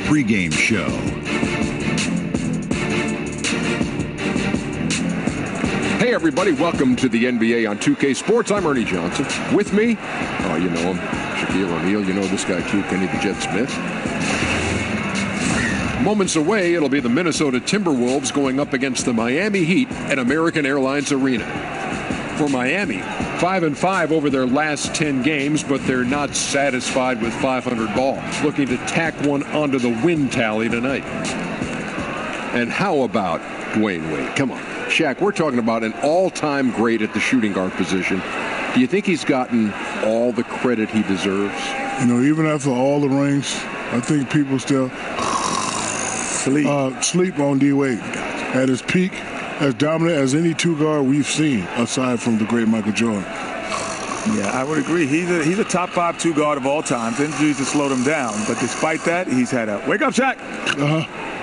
pregame show. Hey everybody, welcome to the NBA on 2K Sports. I'm Ernie Johnson. With me, oh you know him, Shaquille O'Neal. You know this guy too, Kenny the Jet Smith. Moments away, it'll be the Minnesota Timberwolves going up against the Miami Heat at American Airlines Arena. For Miami, 5-5 over their last 10 games, but they're not satisfied with 500 ball. Looking to tack one onto the win tally tonight. And how about Dwayne Wade? Come on. Shaq, we're talking about an all-time great at the shooting guard position. Do you think he's gotten all the credit he deserves? You know, even after all the rings, I think people still sleep on D. Wade. At his peak, as dominant as any two-guard we've seen, aside from the great Michael Jordan. Yeah, I would agree. He's a top 5 two-guard of all time. Injuries have slowed him down, but despite that, he's had a wake up, Shaq.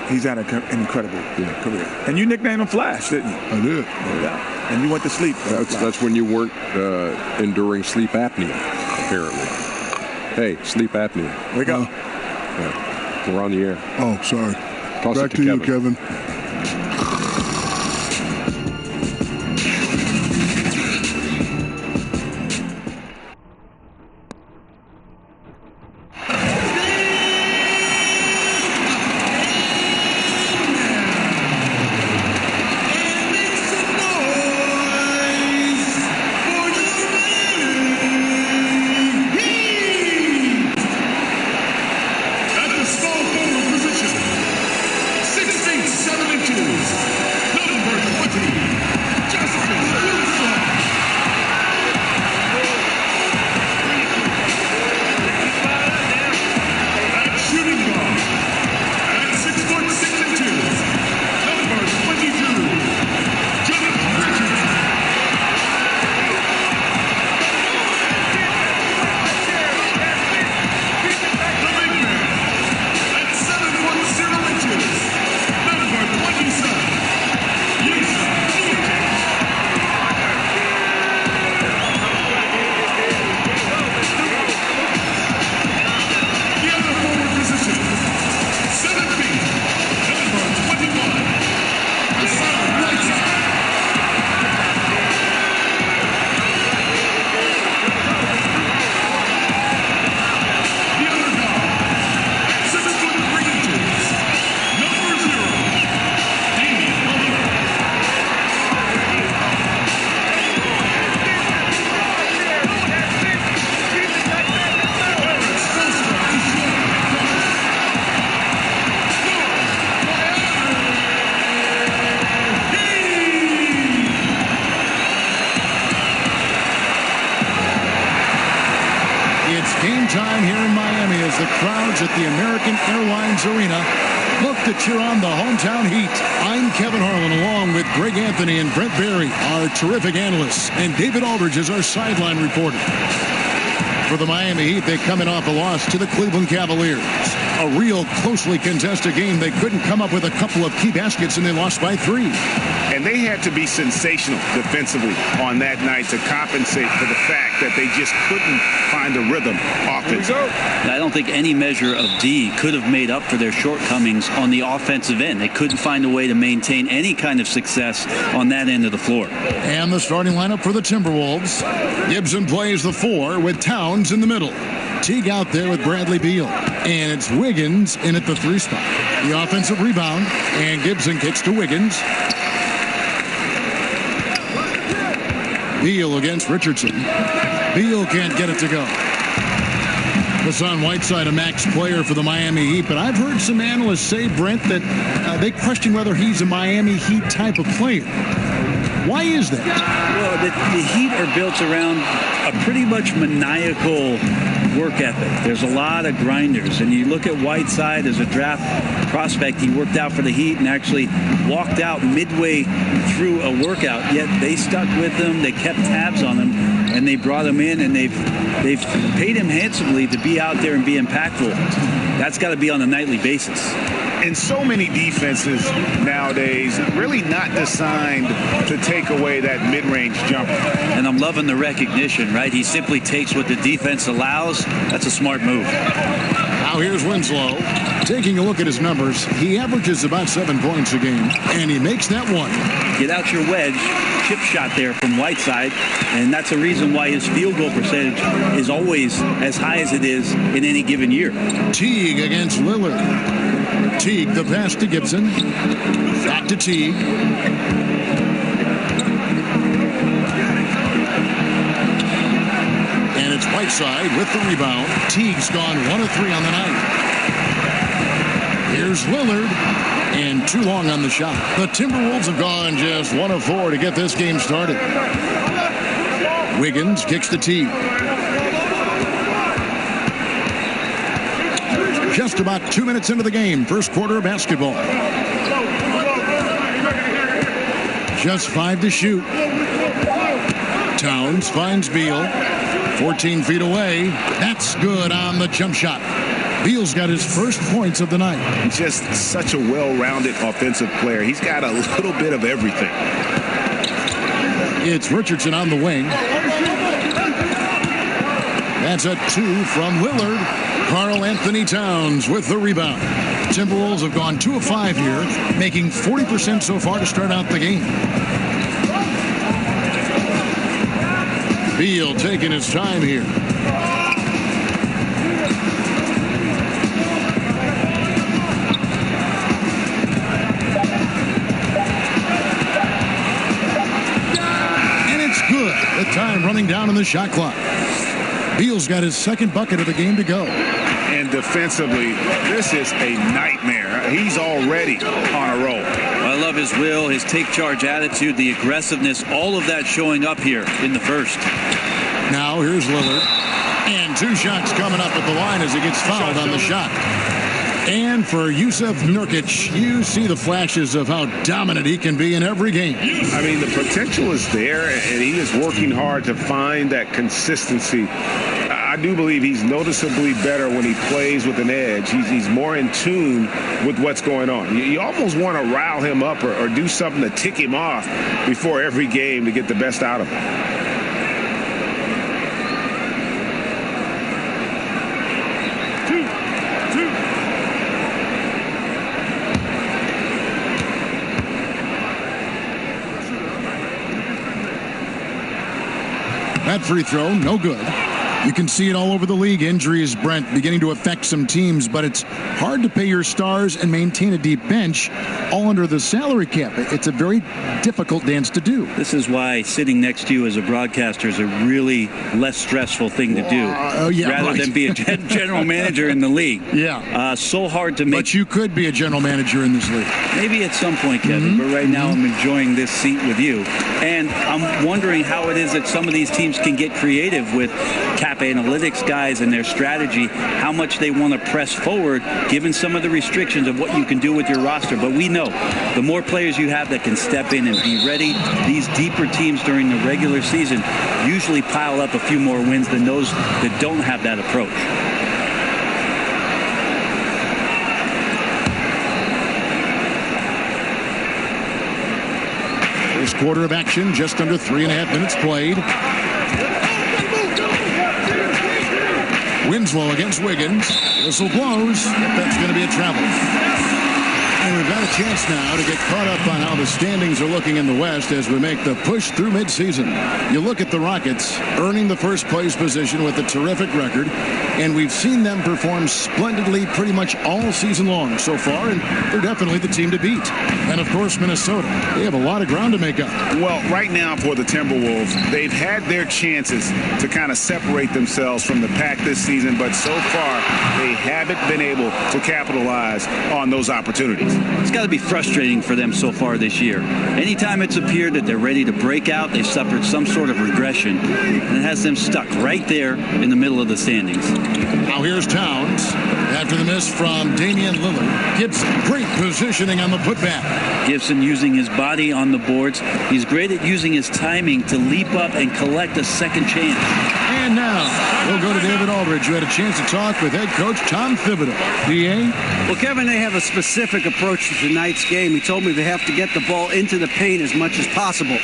He's had an incredible career. And you nicknamed him Flash, didn't you? I did. Yeah. And you went to sleep. That's when you weren't enduring sleep apnea, apparently. Hey, sleep apnea. Wake up. Yeah. We're on the air. Oh, sorry. Toss Back to you, Kevin. At the American Airlines Arena look to cheer on the hometown Heat. I'm Kevin Harlan along with Greg Anthony and Brent Barry, our terrific analysts, and David Aldridge is our sideline reporter. For the Miami Heat, they coming off a loss to the Cleveland Cavaliers. A real closely contested game. They couldn't come up with a couple of key baskets and they lost by 3. And they had to be sensational defensively on that night to compensate for the fact that they just couldn't find a rhythm offensively. I don't think any measure of D could have made up for their shortcomings on the offensive end. They couldn't find a way to maintain any kind of success on that end of the floor. And the starting lineup for the Timberwolves. Gibson plays the 4 with Towns in the middle. Teague out there with Bradley Beal. And it's Wiggins in at the 3 spot. The offensive rebound. And Gibson kicks to Wiggins. Beal against Richardson. Beal can't get it to go. Hassan Whiteside, a max player for the Miami Heat. But I've heard some analysts say, Brent, that they question whether he's a Miami Heat type of player. Why is that? Well, the Heat are built around a pretty much maniacal work ethic. There's a lot of grinders. And you look at Whiteside as a draft prospect. He worked out for the Heat and actually walked out midway through a workout. Yet they stuck with him. They kept tabs on him. And they brought him in. And they've paid him handsomely to be out there and be impactful. That's got to be on a nightly basis. And so many defenses nowadays really not designed to take away that mid-range jumper. And I'm loving the recognition, right? He simply takes what the defense allows. That's a smart move. Now here's Winslow. Taking a look at his numbers, he averages about 7 points a game, and he makes that one. Get out your wedge, chip shot there from Whiteside, and that's the reason why his field goal percentage is always as high as it is in any given year. Teague against Lillard. Teague, the pass to Gibson. Back to Teague. And it's Whiteside with the rebound. Teague's gone 1 of 3 on the night. Here's Lillard, and too long on the shot. The Timberwolves have gone just 1 of 4 to get this game started. Wiggins kicks the tee. Just about 2 minutes into the game, first quarter of basketball. Just 5 to shoot. Towns finds Beal. 14 feet away. That's good on the jump shot. Beal's got his first points of the night. Just such a well-rounded offensive player. He's got a little bit of everything. It's Richardson on the wing. That's a 2 from Lillard. Karl Anthony Towns with the rebound. Timberwolves have gone 2 of 5 here, making 40% so far to start out the game. Beal taking his time here. Time running down on the shot clock. Beal's got his second bucket of the game to go. And defensively, this is a nightmare. He's already on a roll. I love his will, his take charge attitude, the aggressiveness, all of that showing up here in the first. Now here's Lillard. And 2 shots coming up at the line as he gets fouled on the shot. And for Jusuf Nurkic, you see the flashes of how dominant he can be in every game. I mean, the potential is there, and he is working hard to find that consistency. I do believe he's noticeably better when he plays with an edge. He's more in tune with what's going on. You almost want to rile him up or do something to tick him off before every game to get the best out of him. That free throw, no good. You can see it all over the league. Injuries, Brent, beginning to affect some teams, but it's hard to pay your stars and maintain a deep bench all under the salary cap. It's a very difficult dance to do. This is why sitting next to you as a broadcaster is a really less stressful thing to do, rather than be a general manager in the league. Yeah. So hard to make. But you could be a general manager in this league. Maybe at some point, Kevin, but right now I'm enjoying this seat with you. And I'm wondering how it is that some of these teams can get creative with cap analytics guys and their strategy, how much they want to press forward given some of the restrictions of what you can do with your roster. But we know the more players you have that can step in and be ready, these deeper teams during the regular season usually pile up a few more wins than those that don't have that approach. This quarter of action, just under 3.5 minutes played. Winslow against Wiggins. Whistle blows. That's going to be a travel. And we've got a chance now to get caught up on how the standings are looking in the West as we make the push through midseason. You look at the Rockets earning the first place position with a terrific record, and we've seen them perform splendidly pretty much all season long so far, and they're definitely the team to beat. And, of course, Minnesota. They have a lot of ground to make up. Well, right now for the Timberwolves, they've had their chances to kind of separate themselves from the pack this season, but so far they haven't been able to capitalize on those opportunities. It's got to be frustrating for them so far this year. Anytime it's appeared that they're ready to break out, they've suffered some sort of regression, and it has them stuck right there in the middle of the standings. Now here's Towns after the miss from Damian Lillard. Gibson, great positioning on the putback. Gibson using his body on the boards. He's great at using his timing to leap up and collect a second chance. And now we'll go to David Aldridge, who had a chance to talk with head coach Tom Thibodeau. D.A.? Well, Kevin, they have a specific approach to tonight's game. He told me they have to get the ball into the paint as much as possible.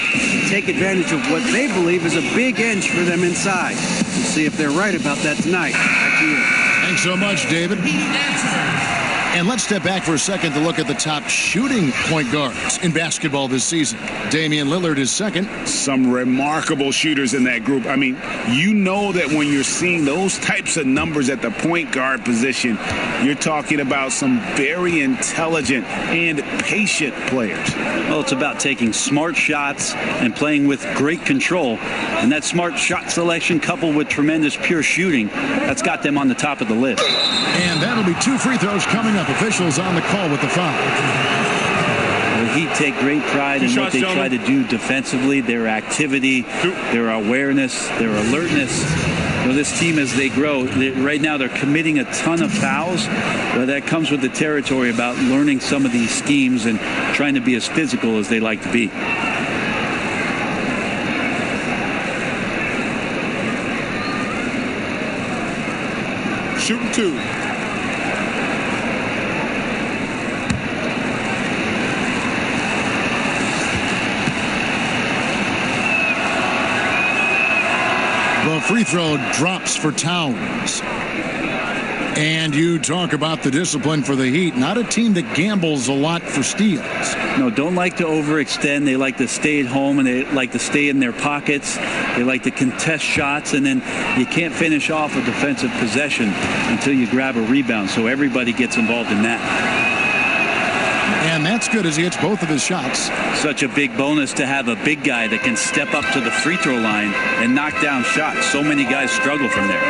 Take advantage of what they believe is a big edge for them inside. We'll see if they're right about that tonight. Back to you. Thanks so much, David. And let's step back for a second to look at the top shooting point guards in basketball this season. Damian Lillard is second. Some remarkable shooters in that group. I mean, you know that when you're seeing those types of numbers at the point guard position, you're talking about some very intelligent and patient players. Well, it's about taking smart shots and playing with great control. And that smart shot selection coupled with tremendous pure shooting, that's got them on the top of the list. And that'll be 2 free throws coming up. Officials on the call with the foul. The Heat take great pride in what they try to do defensively, their activity, their awareness, their alertness. You know, this team, as they grow, right now they're committing a ton of fouls, but that comes with the territory about learning some of these schemes and trying to be as physical as they like to be. Shooting 2. The free throw drops for Towns. And you talk about the discipline for the Heat. Not a team that gambles a lot for steals. No, don't like to overextend. They like to stay at home, and they like to stay in their pockets. They like to contest shots, and then you can't finish off a defensive possession until you grab a rebound. So everybody gets involved in that. And that's good as he hits both of his shots. Such a big bonus to have a big guy that can step up to the free throw line and knock down shots. So many guys struggle from there.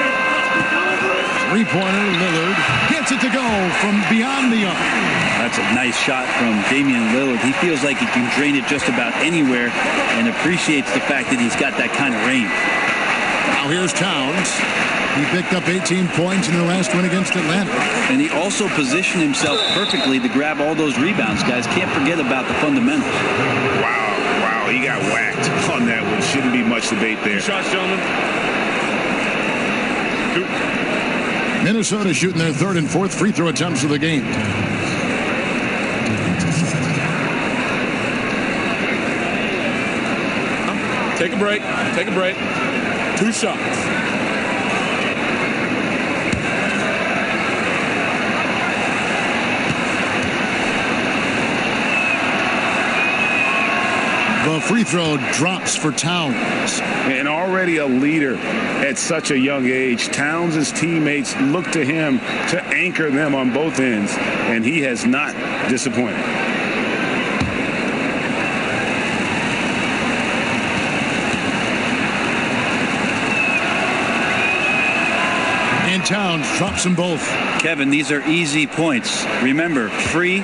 Three-pointer, Lillard gets it to go from beyond the arc. That's a nice shot from Damian Lillard. He feels like he can drain it just about anywhere and appreciates the fact that he's got that kind of range. Now here's Towns. He picked up 18 points in their last win against Atlanta. And he also positioned himself perfectly to grab all those rebounds, guys. Can't forget about the fundamentals. Wow, he got whacked on that one. Shouldn't be much debate there. Shots, gentlemen. Minnesota shooting their third and fourth free throw attempts of the game. Take a break. Take a break. 2 shots. The free throw drops for Towns. And already a leader at such a young age. Towns' teammates look to him to anchor them on both ends, and he has not disappointed. And Towns drops them both. Kevin, these are easy points. Remember, free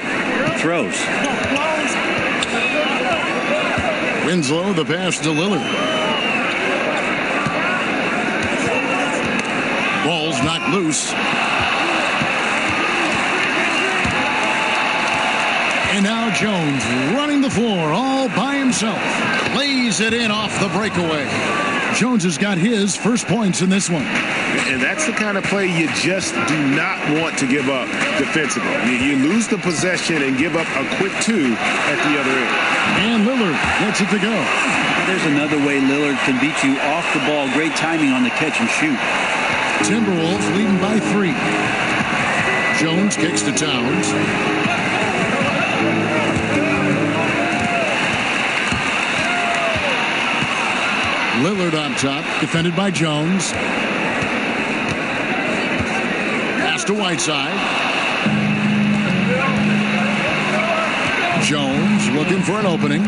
throws. Winslow, the pass to Lillard. Ball's knocked loose. And now Jones running the floor all by himself. Lays it in off the breakaway. Jones has got his first points in this one. And that's the kind of play you just do not want to give up defensively. You lose the possession and give up a quick 2 at the other end. And Lillard gets it to go. There's another way Lillard can beat you off the ball. Great timing on the catch and shoot. Timberwolves leading by 3. Jones kicks to Towns. Lillard on top, defended by Jones. Pass to Whiteside. Jones looking for an opening.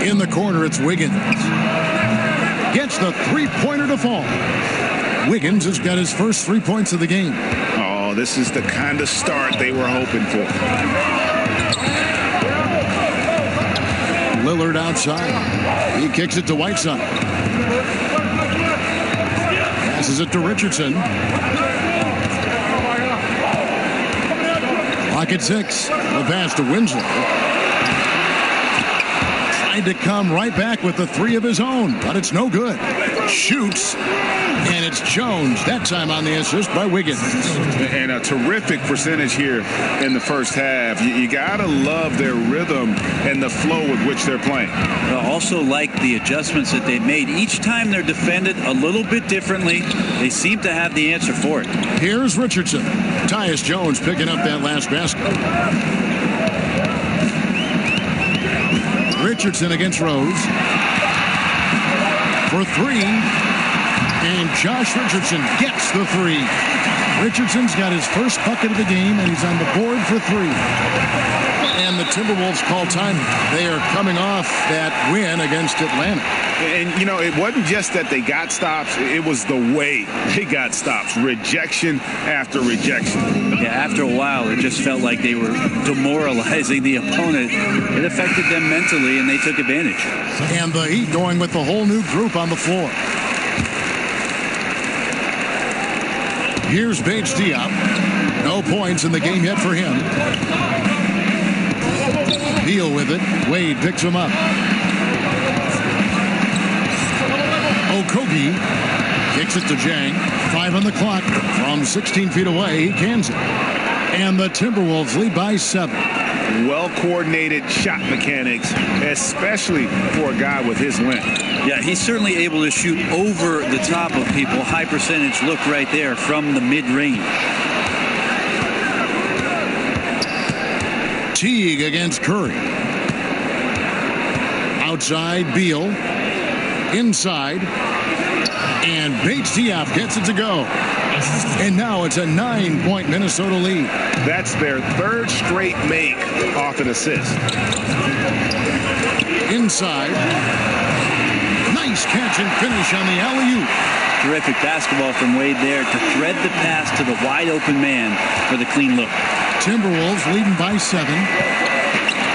In the corner, it's Wiggins. Gets the three-pointer to fall. Wiggins has got his first 3 points of the game. Oh, this is the kind of start they were hoping for. Lillard outside. He kicks it to Whiteside. Passes it to Richardson. Clock at 6. The pass to Winslow. Tried to come right back with the 3 of his own, but it's no good. shoots, and it's Jones. That time on the assist by Wiggins. And a terrific percentage here in the first half. You got to love their rhythm and the flow with which they're playing. I also like the adjustments that they've made. Each time they're defended a little bit differently, they seem to have the answer for it. Here's Richardson. Tyus Jones picking up that last basket. Richardson against Rose. For three. And Josh Richardson gets the three. Richardson's got his first bucket of the game, and he's on the board for three. And the Timberwolves call time. They are coming off that win against Atlanta. And, you know, it wasn't just that they got stops. It was the way they got stops. Rejection after rejection. Yeah, after a while, it just felt like they were demoralizing the opponent. It affected them mentally, and they took advantage. And the Heat going with the whole new group on the floor. Here's Bates Diop. No points in the game yet for him. Beal with it. Wade picks him up. Okogie kicks it to Jang. 5 on the clock. From 16 feet away, he cans it. And the Timberwolves lead by 7. Well-coordinated shot mechanics, especially for a guy with his length. Yeah, he's certainly able to shoot over the top of people. High percentage look right there from the mid-range. Teague against Curry. Outside, Beal. Inside. And Bates Diop gets it to go. And now it's a 9-point Minnesota lead. That's their third straight make off an assist. Inside. Nice catch and finish on the alley-oop. Terrific basketball from Wade there to thread the pass to the wide-open man for the clean look. Timberwolves leading by 7.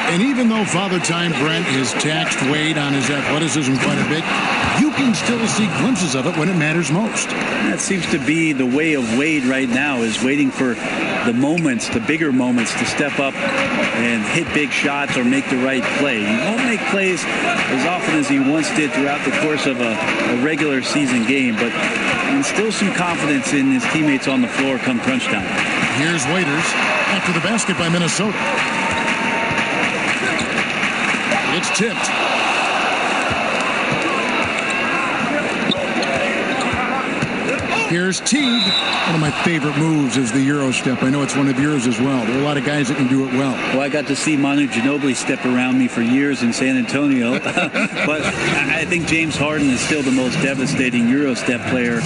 And even though Father Time Brent has taxed Wade on his athleticism quite a bit, you can still see glimpses of it when it matters most. That seems to be the way of Wade right now, is waiting for the moments, the bigger moments, to step up and hit big shots or make the right play. He won't make plays as often as he once did throughout the course of a regular season game, but instills some confidence in his teammates on the floor come crunch time. Here's Waiters after the basket by Minnesota. It's tipped. Here's Teague. One of my favorite moves is the Euro step. I know it's one of yours as well. There are a lot of guys that can do it well. Well, I got to see Manu Ginobili step around me for years in San Antonio. But I think James Harden is still the most devastating Euro step player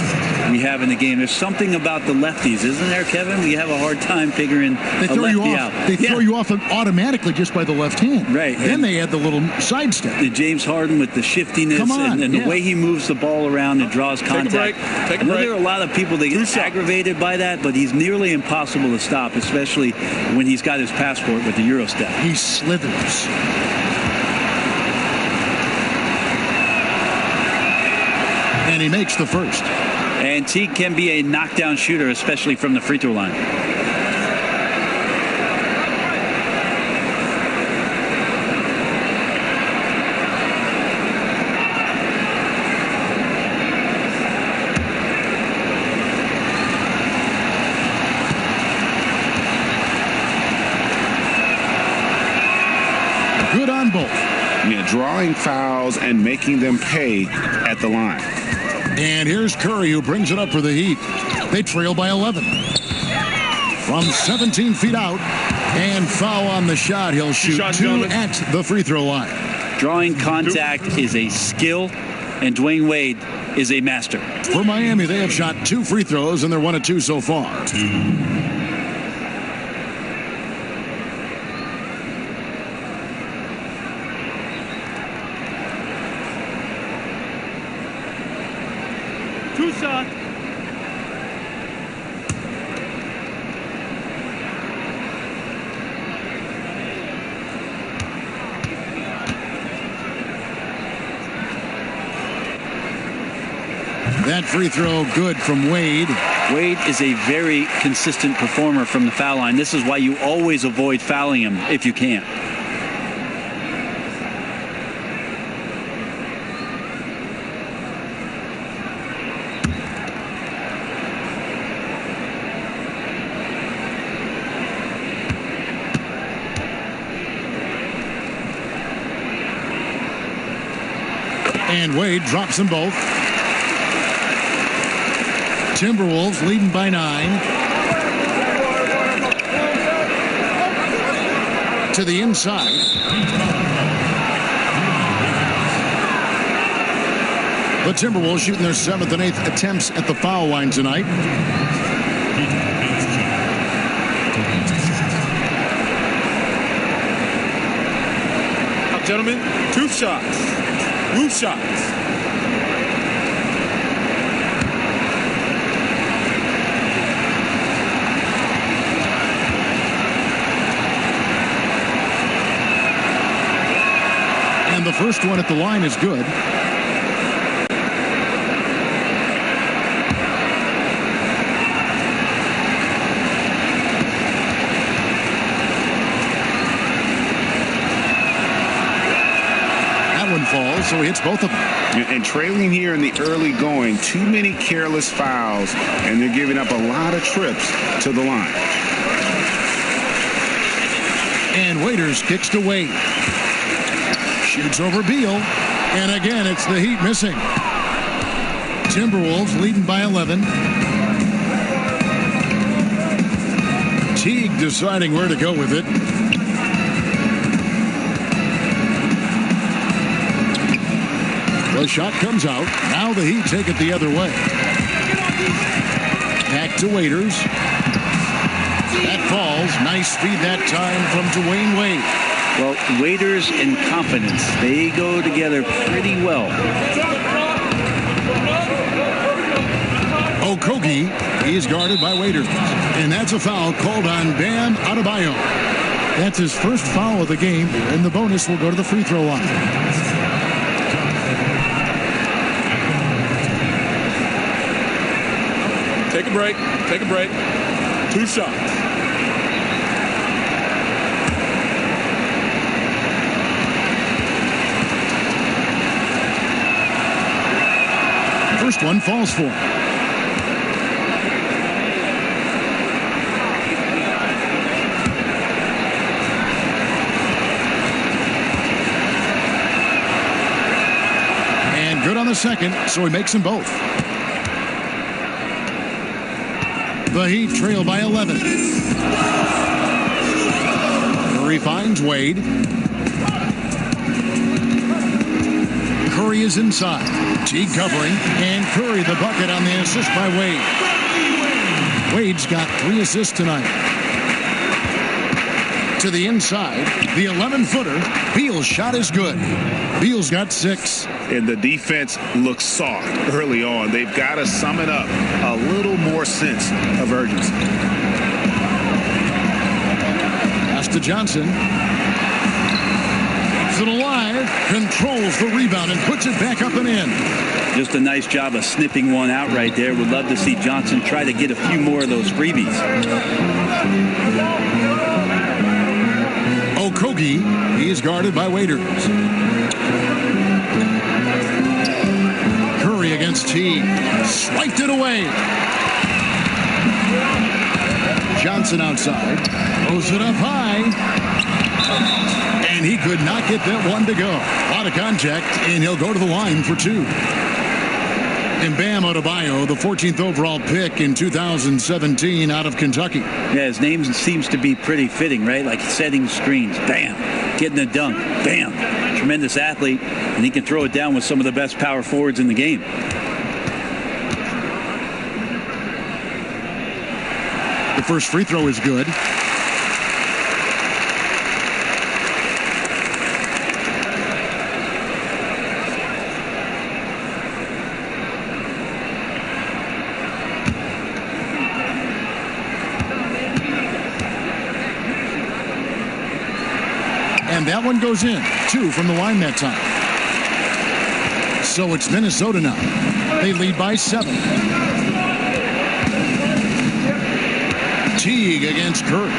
we have in the game. There's something about the lefties, isn't there, Kevin? We have a hard time figuring they throw a lefty you off. out. They throw you off automatically just by the left hand. Right. Then they add the little sidestep. The James Harden with the shiftiness and the way he moves the ball around and draws contact. Take a break. There are a lot of people that get aggravated by that, but he's nearly impossible to stop, especially when he's got his passport with the Euro step. He slithers. And he makes the first. And Teague can be a knockdown shooter, especially from the free throw line. Good on both. Yeah, drawing fouls and making them pay at the line. And here's Curry, who brings it up for the Heat. They trail by 11. From 17 feet out, and foul on the shot. He'll shoot two at the free throw line. Drawing contact is a skill, and Dwayne Wade is a master. For Miami, they have shot 2 free throws, and they're 1 of 2 so far. Shot. That free throw good from Wade. Wade is a very consistent performer from the foul line. This is why you always avoid fouling him if you can. And Wade drops them both. Timberwolves leading by 9. To the inside. The Timberwolves shooting their 7th and 8th attempts at the foul line tonight. Gentlemen, 2 shots. Loose shots. And the first one at the line is good. Falls, so he hits both of them. And trailing here in the early going, too many careless fouls, and they're giving up a lot of trips to the line. And Waiters kicks to Wade. Shoots over Beal. And again, it's the Heat missing. Timberwolves leading by 11. Teague deciding where to go with it. The shot comes out. Now the Heat take it the other way. Back to Waiters. That falls. Nice feed that time from Dwayne Wade. Well, Waiters and confidence, they go together pretty well. Okogie, he is guarded by Waiters. And that's a foul called on Bam Adebayo. That's his first foul of the game, and the bonus will go to the free throw line. Take a break. Take a break. 2 shots. First one falls for him. And good on the second, so he makes them both. The Heat trail by 11. Curry finds Wade. Curry is inside. Teague covering. And Curry the bucket on the assist by Wade. Wade's got 3 assists tonight. To the inside. The 11-footer. Beal's shot is good. Beal's got 6. And the defense looks soft early on. They've got to sum it up. A little more sense of urgency. Pass to Johnson. Keeps it alive. Controls the rebound and puts it back up and in. Just a nice job of snipping one out right there. Would love to see Johnson try to get a few more of those freebies. Okogie, he is guarded by Waiters. Curry against Teague. Swiped it away. Johnson outside. Throws it up high. And he could not get that one to go. A lot of contact, and he'll go to the line for 2. And Bam Adebayo, the 14th overall pick in 2017 out of Kentucky. Yeah, his name seems to be pretty fitting, right? Like setting screens. Bam. Getting a dunk. Bam. Tremendous athlete, and he can throw it down with some of the best power forwards in the game. The first free throw is good. And that one goes in. 2 from the line that time. So it's Minnesota now. They lead by 7. Teague against Curry.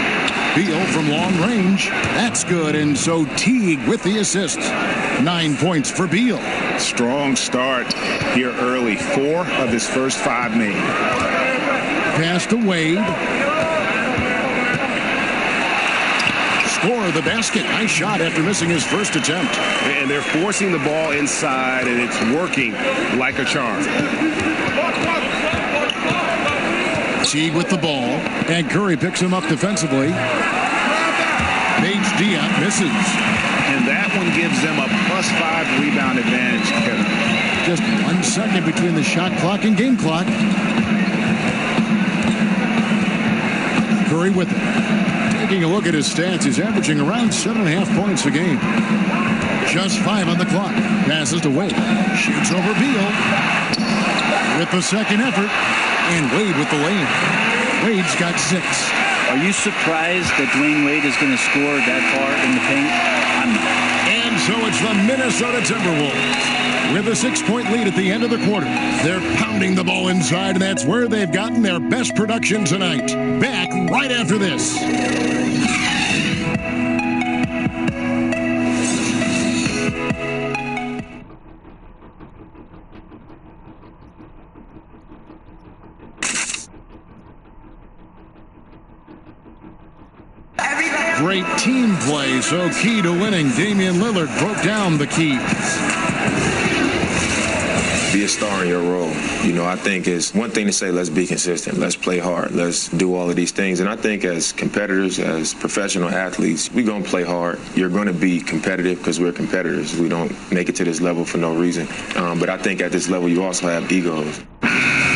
Beal from long range. That's good. And so Teague with the assist. 9 points for Beal. Strong start here early. 4 of his first 5 made. Pass to Wade. score the basket. Nice shot after missing his first attempt. And they're forcing the ball inside, and it's working like a charm. Teague with the ball, and Curry picks him up defensively. Paige Diop misses. And that one gives them a +5 rebound advantage, Kevin. Just 1 second between the shot clock and game clock. Curry with it. Taking a look at his stats, he's averaging around 7.5 points a game. Just 5 on the clock. Passes to Wade. Shoots over Beal. With the second effort. And Wade with the lane. Wade's got 6. Are you surprised that Dwayne Wade is going to score that far in the paint? I'm not. And so it's the Minnesota Timberwolves with a 6-point lead at the end of the quarter. They're pounding the ball inside, and that's where they've gotten their best production tonight. Back right after this. Great team play, so key to winning. Damian Lillard broke down the keys. Be a star in your role. You know, I think it's one thing to say, let's be consistent, let's play hard, let's do all of these things. And I think as competitors, as professional athletes, we're going to play hard. You're going to be competitive because we're competitors. We don't make it to this level for no reason. But I think at this level, you also have egos.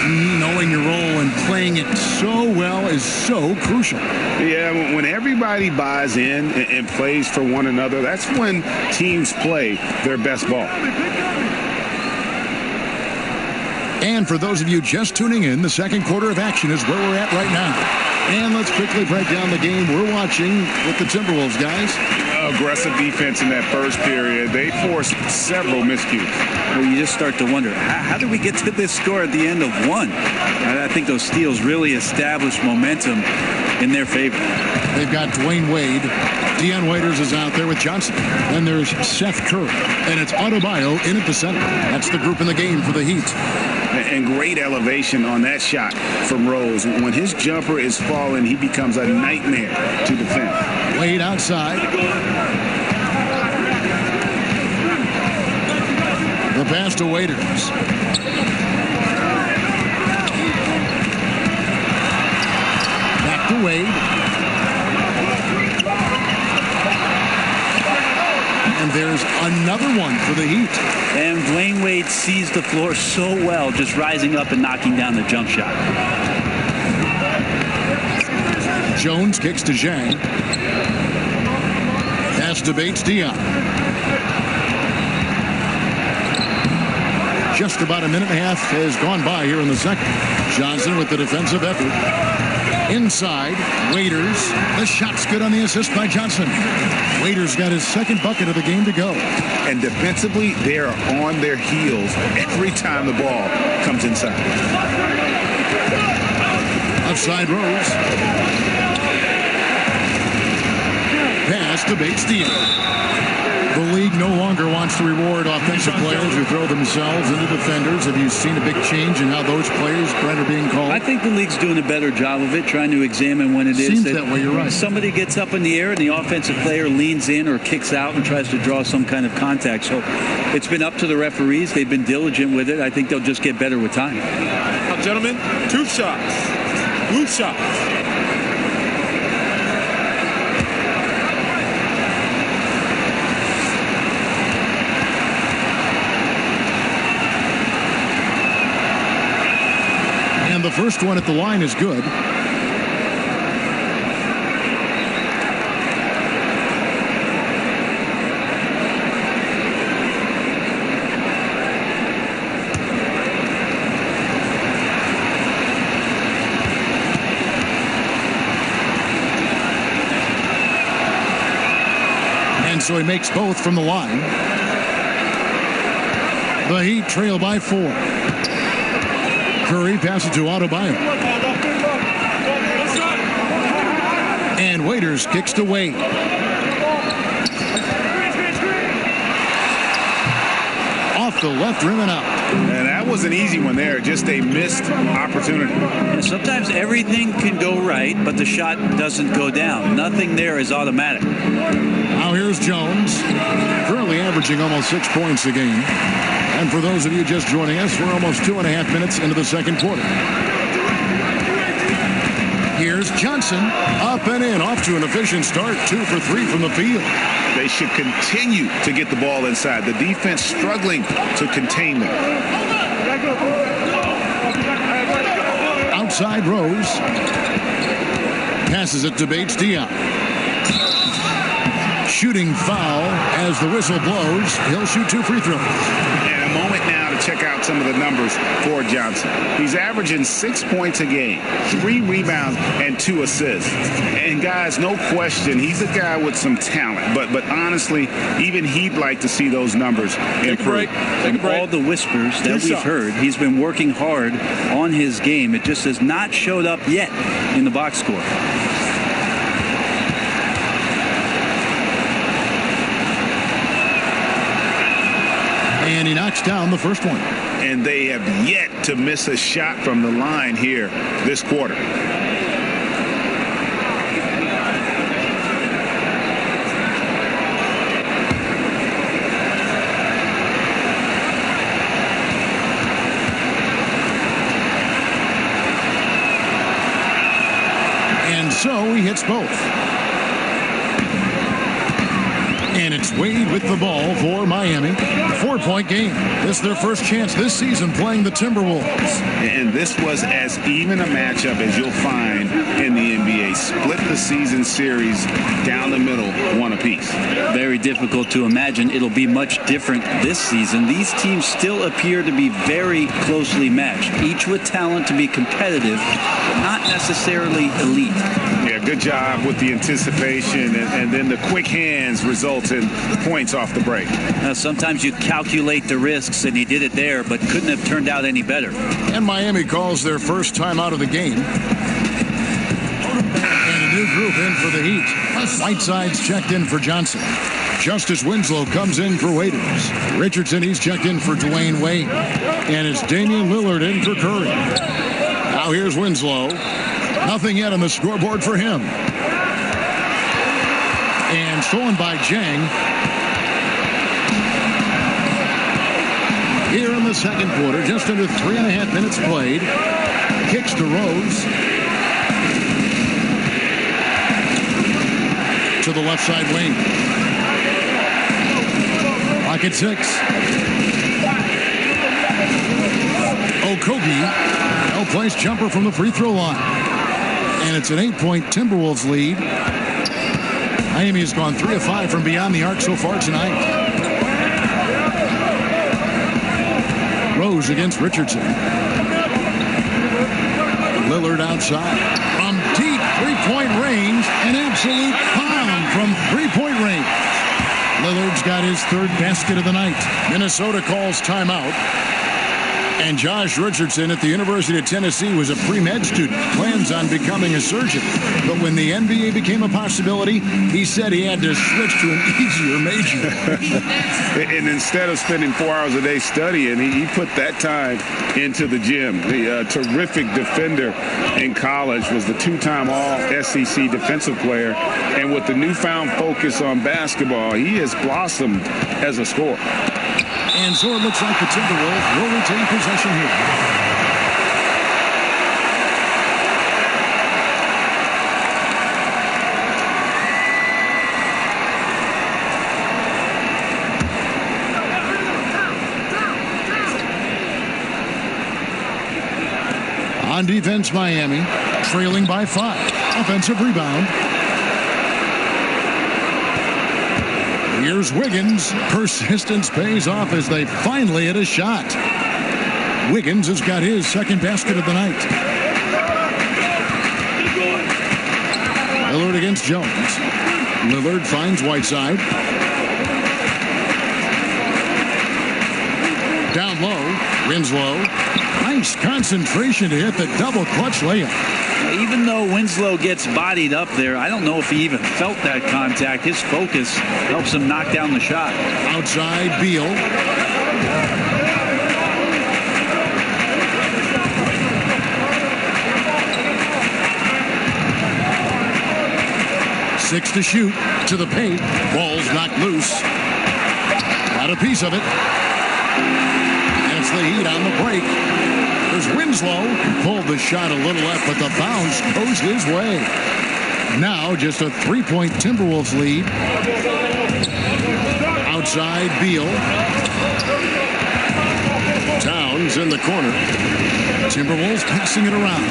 Knowing your role and playing it so well is so crucial. Yeah, when everybody buys in and plays for one another, that's when teams play their best ball. And for those of you just tuning in, the second quarter of action is where we're at right now. And let's quickly break down the game we're watching with the Timberwolves, guys. Aggressive defense in that first period. They forced several miscues. Well, you just start to wonder, how did we get to this score at the end of one? I think those steals really established momentum in their favor. They've got Dwayne Wade. Dion Waiters is out there with Johnson. Then there's Seth Curry. And it's Adebayo in at the center. That's the group in the game for the Heat. And great elevation on that shot from Rose. When his jumper is falling, he becomes a nightmare to defend. Wade outside. The pass to Waiters. Back to Wade. And there's another one for the Heat. And Dwayne Wade sees the floor so well, just rising up and knocking down the jump shot. Jones kicks to Zhang. Pass to Bates Diop. Just about a minute and a half has gone by here in the second. Johnson with the defensive effort. Inside, Waiters. The shot's good on the assist by Johnson. Waiters got his second bucket of the game to go. And defensively, they are on their heels every time the ball comes inside. Outside Rose. Pass to Bates Diop. The league no longer wants to reward offensive players who throw themselves into defenders. Have you seen a big change in how those players, Brent, are being called? I think the league's doing a better job of it, trying to examine when it is. Seems that way, you're right. Somebody gets up in the air and the offensive player leans in or kicks out and tries to draw some kind of contact. So it's been up to the referees. They've been diligent with it. I think they'll just get better with time. Now, gentlemen, 2 shots. 2 shots. And the first one at the line is good. And so he makes both from the line. The Heat trail by 4. Curry passes to Adebayo. And Waiters kicks to Wade. Off the left rim and out. And that was an easy one there, just a missed opportunity. And sometimes everything can go right, but the shot doesn't go down. Nothing there is automatic. Now here's Jones, currently averaging almost 6 points a game. And for those of you just joining us, we're almost 2.5 minutes into the second quarter. Here's Johnson, up and in, off to an efficient start, 2 for 3 from the field. They should continue to get the ball inside. The defense struggling to contain them. Outside Rose. Passes it to Bates-Diop. Shooting foul as the whistle blows. He'll shoot 2 free throws. And a moment now to check out some of the numbers for Johnson. He's averaging 6 points a game, 3 rebounds, and 2 assists. And guys, no question, he's a guy with some talent. But honestly, even he'd like to see those numbers improve. From all the whispers that we've heard, he's been working hard on his game. It just has not showed up yet in the box score. And he knocks down the first one. And they have yet to miss a shot from the line here this quarter. And so he hits both. And it's Wade with the ball for Miami. 4-point game. This is their first chance this season playing the Timberwolves. And this was as even a matchup as you'll find in the NBA. Split the season series down the middle, 1 apiece. Very difficult to imagine it'll be much different this season. These teams still appear to be very closely matched, each with talent to be competitive, but not necessarily elite. Yeah, good job with the anticipation, and then the quick hands result in points off the break. Sometimes you calculate the risks, and he did it there, but couldn't have turned out any better. And Miami calls their first time out of the game. And a new group in for the Heat. Whiteside's checked in for Johnson. Justice Winslow comes in for Waiters. Richardson, he's checked in for Dwayne Wade. And it's Damian Lillard in for Curry. Now here's Winslow. Nothing yet on the scoreboard for him. And stolen by Jang. Here in the second quarter, just under 3.5 minutes played. Kicks to Rose. To the left side wing. Clock at 6. Okogie. Well-placed jumper from the free throw line. And it's an 8-point Timberwolves lead. Miami has gone 3 of 5 from beyond the arc so far tonight. Rose against Richardson. Lillard outside. From deep 3-point range. An absolute bomb from 3-point range. Lillard's got his 3rd basket of the night. Minnesota calls timeout. And Josh Richardson at the University of Tennessee was a pre-med student, plans on becoming a surgeon. But when the NBA became a possibility, he said he had to switch to an easier major. And instead of spending 4 hours a day studying, he put that time into the gym. The terrific defender in college, was the 2-time All-SEC defensive player. And with the newfound focus on basketball, he has blossomed as a scorer. And so it looks like the Timberwolves will retain possession here. On defense, Miami trailing by 5. Offensive rebound. Here's Wiggins. Persistence pays off as they finally hit a shot. Wiggins has got his 2nd basket of the night. Lillard against Jones. Lillard finds Whiteside. Down low. Winslow. Nice concentration to hit the double clutch layup. Even though Winslow gets bodied up there, I don't know if he even felt that contact. His focus helps him knock down the shot. Outside, Beal. 6 to shoot. To the paint. Ball's knocked loose. Got a piece of it. That's the Heat on the break. There's Winslow. Pulled the shot a little left, but the bounce goes his way. Now just a 3-point Timberwolves lead. Outside, Beal. Towns in the corner. Timberwolves passing it around.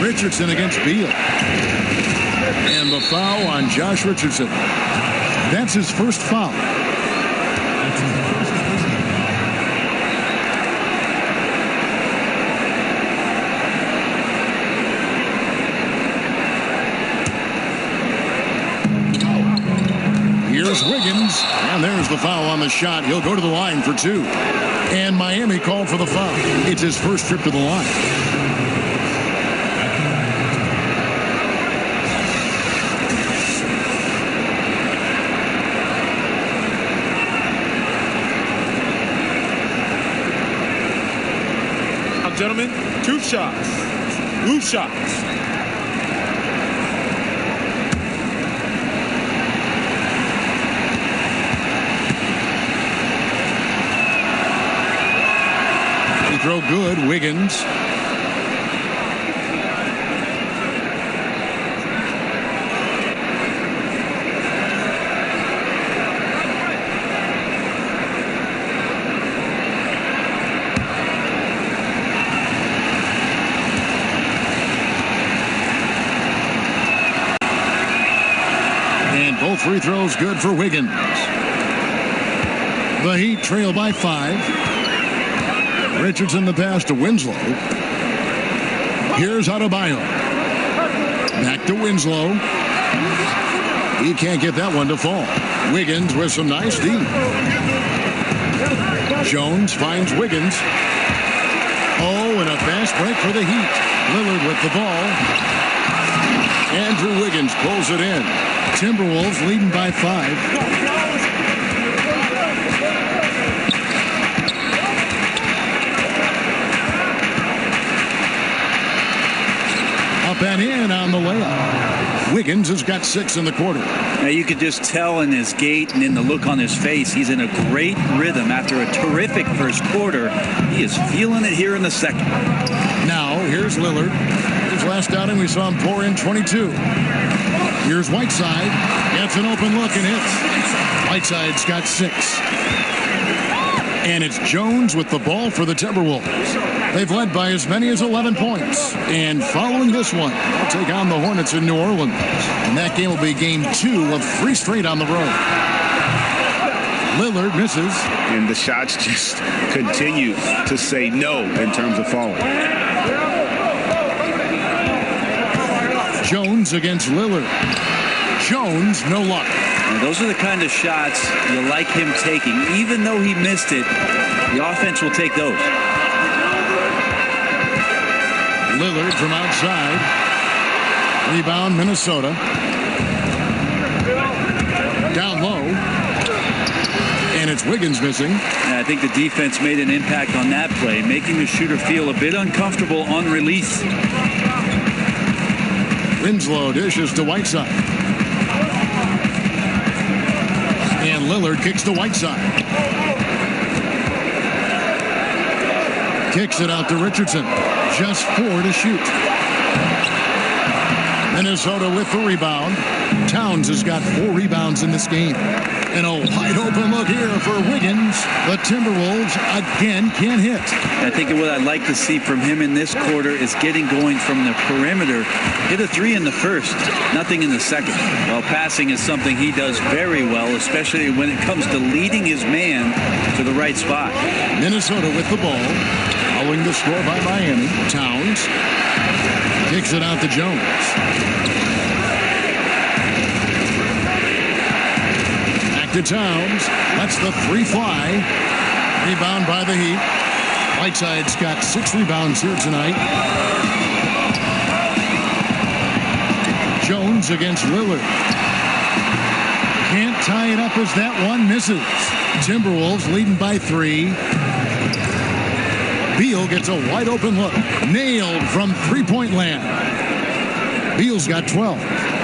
Richardson against Beal. And the foul on Josh Richardson. That's his first foul. Here's Wiggins, and there's the foul on the shot. He'll go to the line for 2. And Miami called for the foul. It's his first trip to the line. Now, gentlemen, 2 shots. Loose shots. Throw good. Wiggins. And both free throws good for Wiggins. The Heat trail by 5. Richardson the pass to Winslow. Here's Adebayo. Back to Winslow. He can't get that one to fall. Wiggins with some nice D. Jones finds Wiggins. Oh, and a fast break for the Heat. Lillard with the ball. Andrew Wiggins pulls it in. Timberwolves leading by 5. Up and in on the layup. Wiggins has got 6 in the quarter. Now you could just tell in his gait and in the look on his face, he's in a great rhythm after a terrific first quarter. He is feeling it here in the second. Now here's Lillard. His last outing we saw him pour in 22. Here's Whiteside. Gets an open look and hits. Whiteside's got 6. And it's Jones with the ball for the Timberwolves. They've led by as many as 11 points. And following this one, they'll take on the Hornets in New Orleans. And that game will be game 2 of 3 straight on the road. Lillard misses. And the shots just continue to say no in terms of falling. Jones against Lillard. Jones, no luck. And those are the kind of shots you like him taking. Even though he missed it, the offense will take those. Lillard from outside. Rebound, Minnesota. Down low. And it's Wiggins missing. And I think the defense made an impact on that play, making the shooter feel a bit uncomfortable on release. Winslow dishes to Whiteside. And Lillard kicks to Whiteside. Kicks it out to Richardson. Just 4 to shoot. Minnesota with the rebound. Towns has got 4 rebounds in this game. And a wide open look here for Wiggins. The Timberwolves again can't hit. I think what I'd like to see from him in this quarter is getting going from the perimeter. Hit a 3 in the first, nothing in the second. Well, passing is something he does very well, especially when it comes to leading his man to the right spot. Minnesota with the ball. Following the score by Miami. Towns kicks it out to Jones. Back to Towns. That's the 3 fly. Rebound by the Heat. Whiteside's got 6 rebounds here tonight. Jones against Lillard. Can't tie it up as that one misses. Timberwolves leading by 3. Beal gets a wide open look. Nailed from three-point land. Beal's got 12.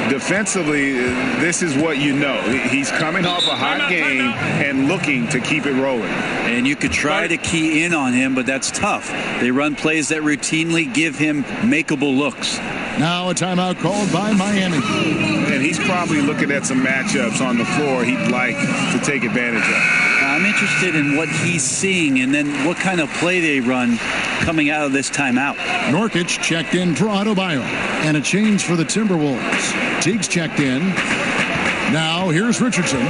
Defensively, this is what you know. He's coming off a hot game and looking to keep it rolling. And you could try to key in on him, but that's tough. They run plays that routinely give him makeable looks. Now a timeout called by Miami. And he's probably looking at some matchups on the floor he'd like to take advantage of. I'm interested in what he's seeing and then what kind of play they run coming out of this timeout. Nurkic checked in for Adebayo. And a change for the Timberwolves. Teague's checked in. Now here's Richardson.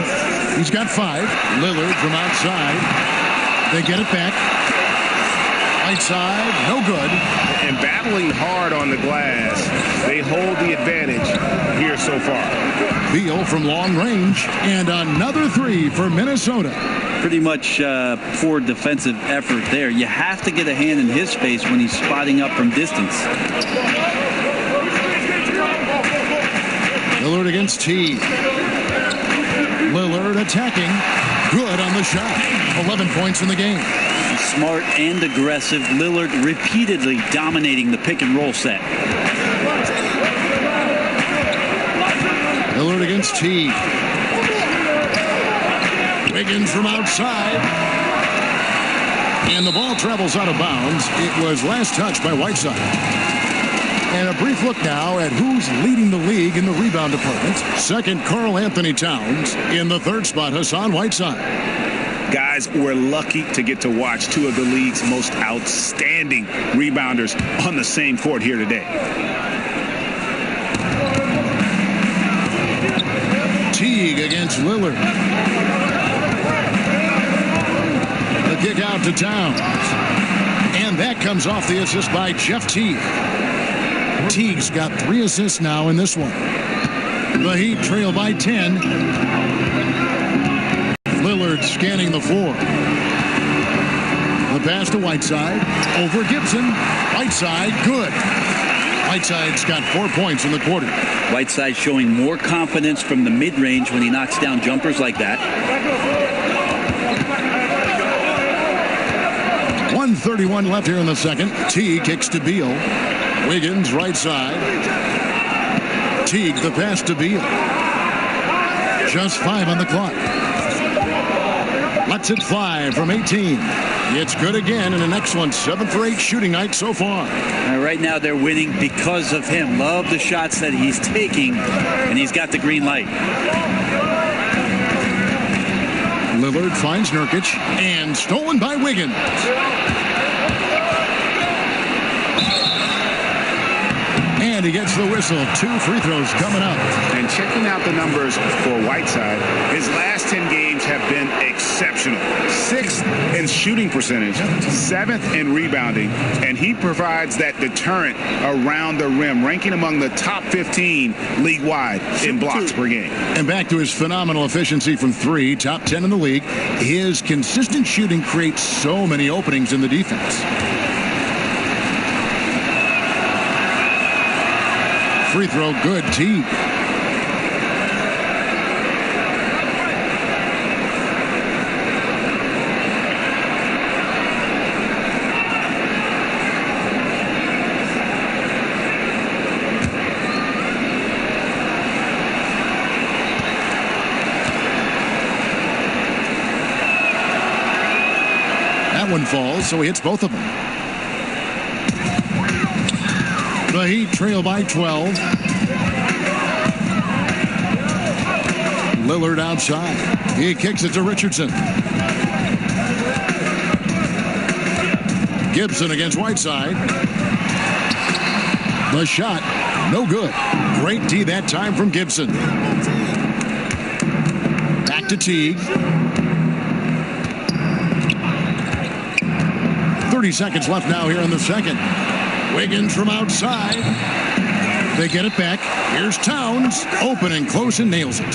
He's got 5. Lillard from outside. They get it back. Right side, no good. And battling hard on the glass, they hold the advantage here so far. Beal from long range, and another 3 for Minnesota. Pretty much poor defensive effort there. You have to get a hand in his face when he's spotting up from distance. Lillard against Teague. Lillard attacking. Good on the shot. 11 points in the game. Smart and aggressive. Lillard repeatedly dominating the pick and roll set. Lillard against Teague. Wiggins from outside. And the ball travels out of bounds. It was last touched by Whiteside. And a brief look now at who's leading the league in the rebound department. Second, Karl Anthony Towns. In the third spot, Hassan Whiteside. Guys, we're lucky to get to watch 2 of the league's most outstanding rebounders on the same court here today. Teague against Lillard. The kick out to Towns. And that comes off the assist by Jeff Teague. Teague's got 3 assists now in this one. The Heat trail by 10. Lillard scanning the floor. The pass to Whiteside. Over Gibson. Whiteside, good. Whiteside's got 4 points in the quarter. Whiteside showing more confidence from the mid-range when he knocks down jumpers like that. 1:31 left here in the second. Teague kicks to Beal. Wiggins right side. Teague the pass to Beal. Just 5 on the clock. Lets it fly from 18. It's good again and an excellent 7 for 8 shooting night so far. Right now they're winning because of him. Love the shots that he's taking, and he's got the green light. Lillard finds Nurkic and stolen by Wiggins. And he gets the whistle. 2 free throws coming up. And checking out the numbers for Whiteside, his last 10 games have been exceptional. 6th in shooting percentage, 7th in rebounding, and he provides that deterrent around the rim, ranking among the top 15 league-wide in blocks per game. And back to his phenomenal efficiency from 3, top 10 in the league. His consistent shooting creates so many openings in the defense. Free throw good. Teague. That one falls, so he hits both of them. The Heat trail by 12. Lillard outside. He kicks it to Richardson. Gibson against Whiteside. The shot, no good. Great D that time from Gibson. Back to Teague. 30 seconds left now here in the second. Wiggins from outside. They get it back. Here's Towns. Open and close and nails it.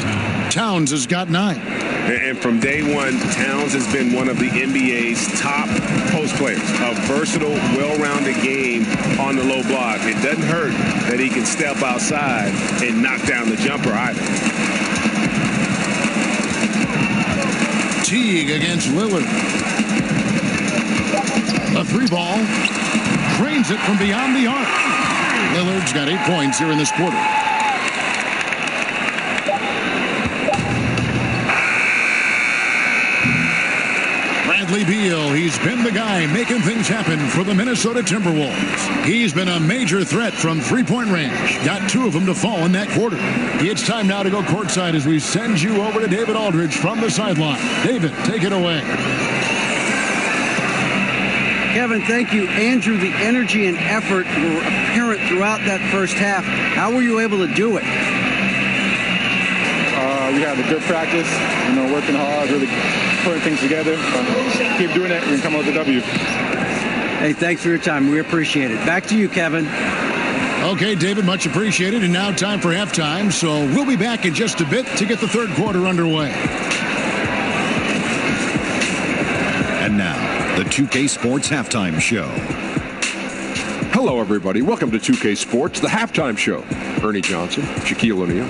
Towns has got 9. And from day one, Towns has been one of the NBA's top post players. A versatile, well-rounded game on the low block. It doesn't hurt that he can step outside and knock down the jumper either. Teague against Lillard. A 3-ball. Drains it from beyond the arc. Lillard's got 8 points here in this quarter. Bradley Beal, he's been the guy making things happen for the Minnesota Timberwolves. He's been a major threat from three-point range. Got 2 of them to fall in that quarter. It's time now to go courtside as we send you over to David Aldridge from the sideline. David, take it away. Kevin, thank you. Andrew, the energy and effort were apparent throughout that first half. How were you able to do it? We had a good practice, working hard, really putting things together. Keep doing that, we can come out with a W. Hey, thanks for your time. We appreciate it. Back to you, Kevin. Okay, David, much appreciated. And now time for halftime. So we'll be back in just a bit to get the third quarter underway. And now, the 2K Sports Halftime Show. Hello, everybody. Welcome to 2K Sports, the halftime show. Ernie Johnson, Shaquille O'Neal,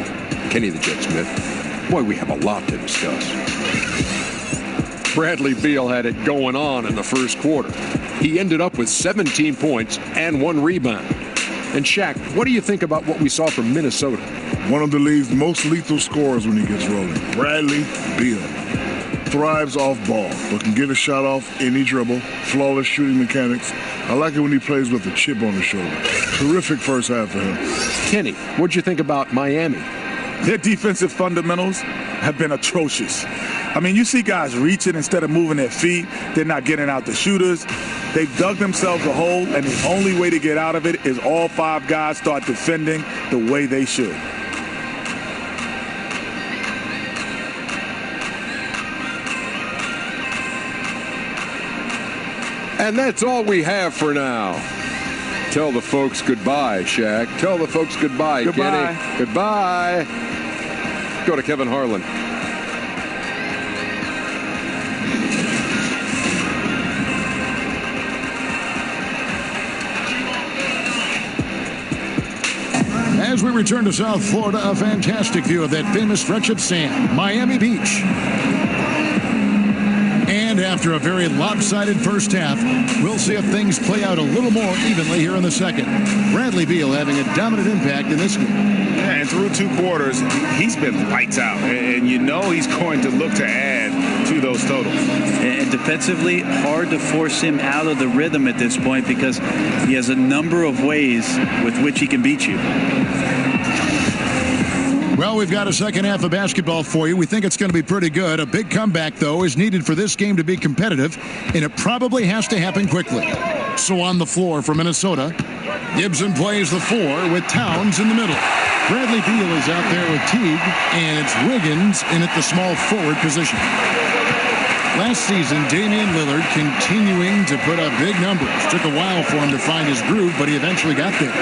Kenny the Jet Smith. Boy, we have a lot to discuss. Bradley Beal had it going on in the first quarter. He ended up with 17 points and 1 rebound. And Shaq, what do you think about what we saw from Minnesota? One of the league's most lethal scorers when he gets rolling. Bradley Beal thrives off ball, but can get a shot off any dribble. Flawless shooting mechanics. I like it when he plays with a chip on his shoulder. Terrific first half for him. Kenny, what'd you think about Miami? Their defensive fundamentals have been atrocious. I mean, you see guys reaching instead of moving their feet. They're not getting out the shooters. They've dug themselves a hole, and the only way to get out of it is all 5 guys start defending the way they should. And that's all we have for now. Tell the folks goodbye, Shaq. Tell the folks goodbye, Goodbye. Kenny. Goodbye. Go to Kevin Harlan. As we return to South Florida, a fantastic view of that famous stretch of sand, Miami Beach. And after a very lopsided first half, we'll see if things play out a little more evenly here in the second. Bradley Beal having a dominant impact in this game. Yeah, and through 2 quarters, he's been lights out. And you know he's going to look to add to those totals. And defensively, hard to force him out of the rhythm at this point because he has a number of ways with which he can beat you. Well, we've got a second half of basketball for you. We think it's going to be pretty good. A big comeback, though, is needed for this game to be competitive, and it probably has to happen quickly. So on the floor for Minnesota, Gibson plays the 4 with Towns in the middle. Bradley Beal is out there with Teague, and it's Wiggins in at the small forward position. Last season, Damian Lillard continuing to put up big numbers. Took a while for him to find his groove, but he eventually got there.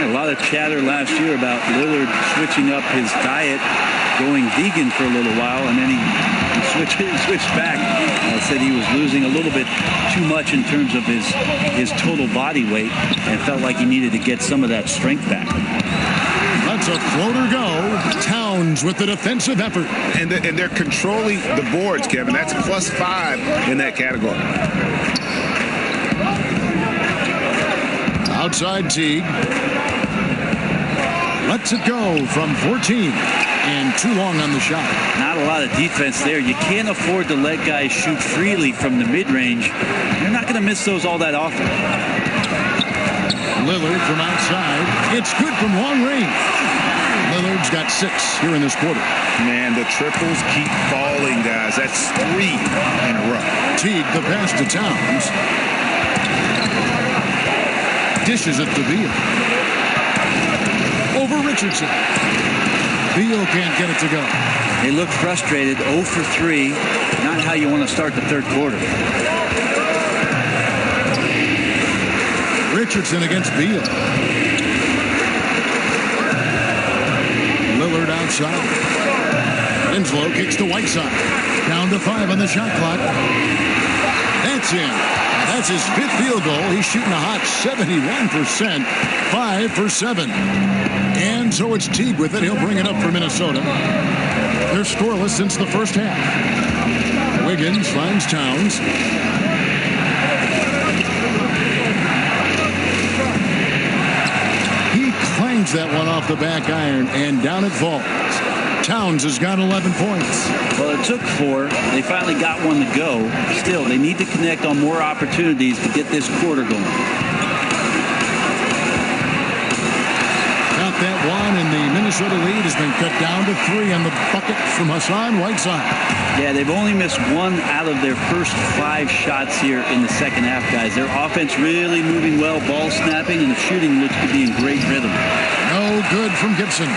A lot of chatter last year about Lillard switching up his diet, going vegan for a little while, and then he switched back. Said he was losing a little bit too much in terms of his total body weight and felt like he needed to get some of that strength back. That's a floater go. Towns with the defensive effort. And they're controlling the boards, Kevin. That's +5 in that category. Outside Teague. Lets it go from 14. And too long on the shot. Not a lot of defense there. You can't afford to let guys shoot freely from the mid-range. You're not going to miss those all that often. Lillard from outside. It's good from long range. Lillard's got 6 here in this quarter. Man, the triples keep falling, guys. That's 3 in a row. Teague, the pass to Towns. Dishes it to Beal. Over Richardson. Beal can't get it to go. They look frustrated. 0 for 3. Not how you want to start the third quarter. Richardson against Beal. Lillard outside. Winslow kicks to Whiteside. Down to 5 on the shot clock. That's in. That's his 5th field goal. He's shooting a hot 71%. 5 for 7. And so it's Teague with it. He'll bring it up for Minnesota. They're scoreless since the first half. Wiggins finds Towns. that one off the back iron, and down it falls. Towns has got 11 points. Well, it took 4. They finally got one to go. Still, they need to connect on more opportunities to get this quarter going. Got that one, and the Minnesota lead has been cut down to 3 on the bucket from Hassan Whiteside. Yeah, they've only missed 1 out of their first 5 shots here in the second half, guys. Their offense really moving well, ball snapping, and the shooting looks to be in great rhythm. No good from Gibson.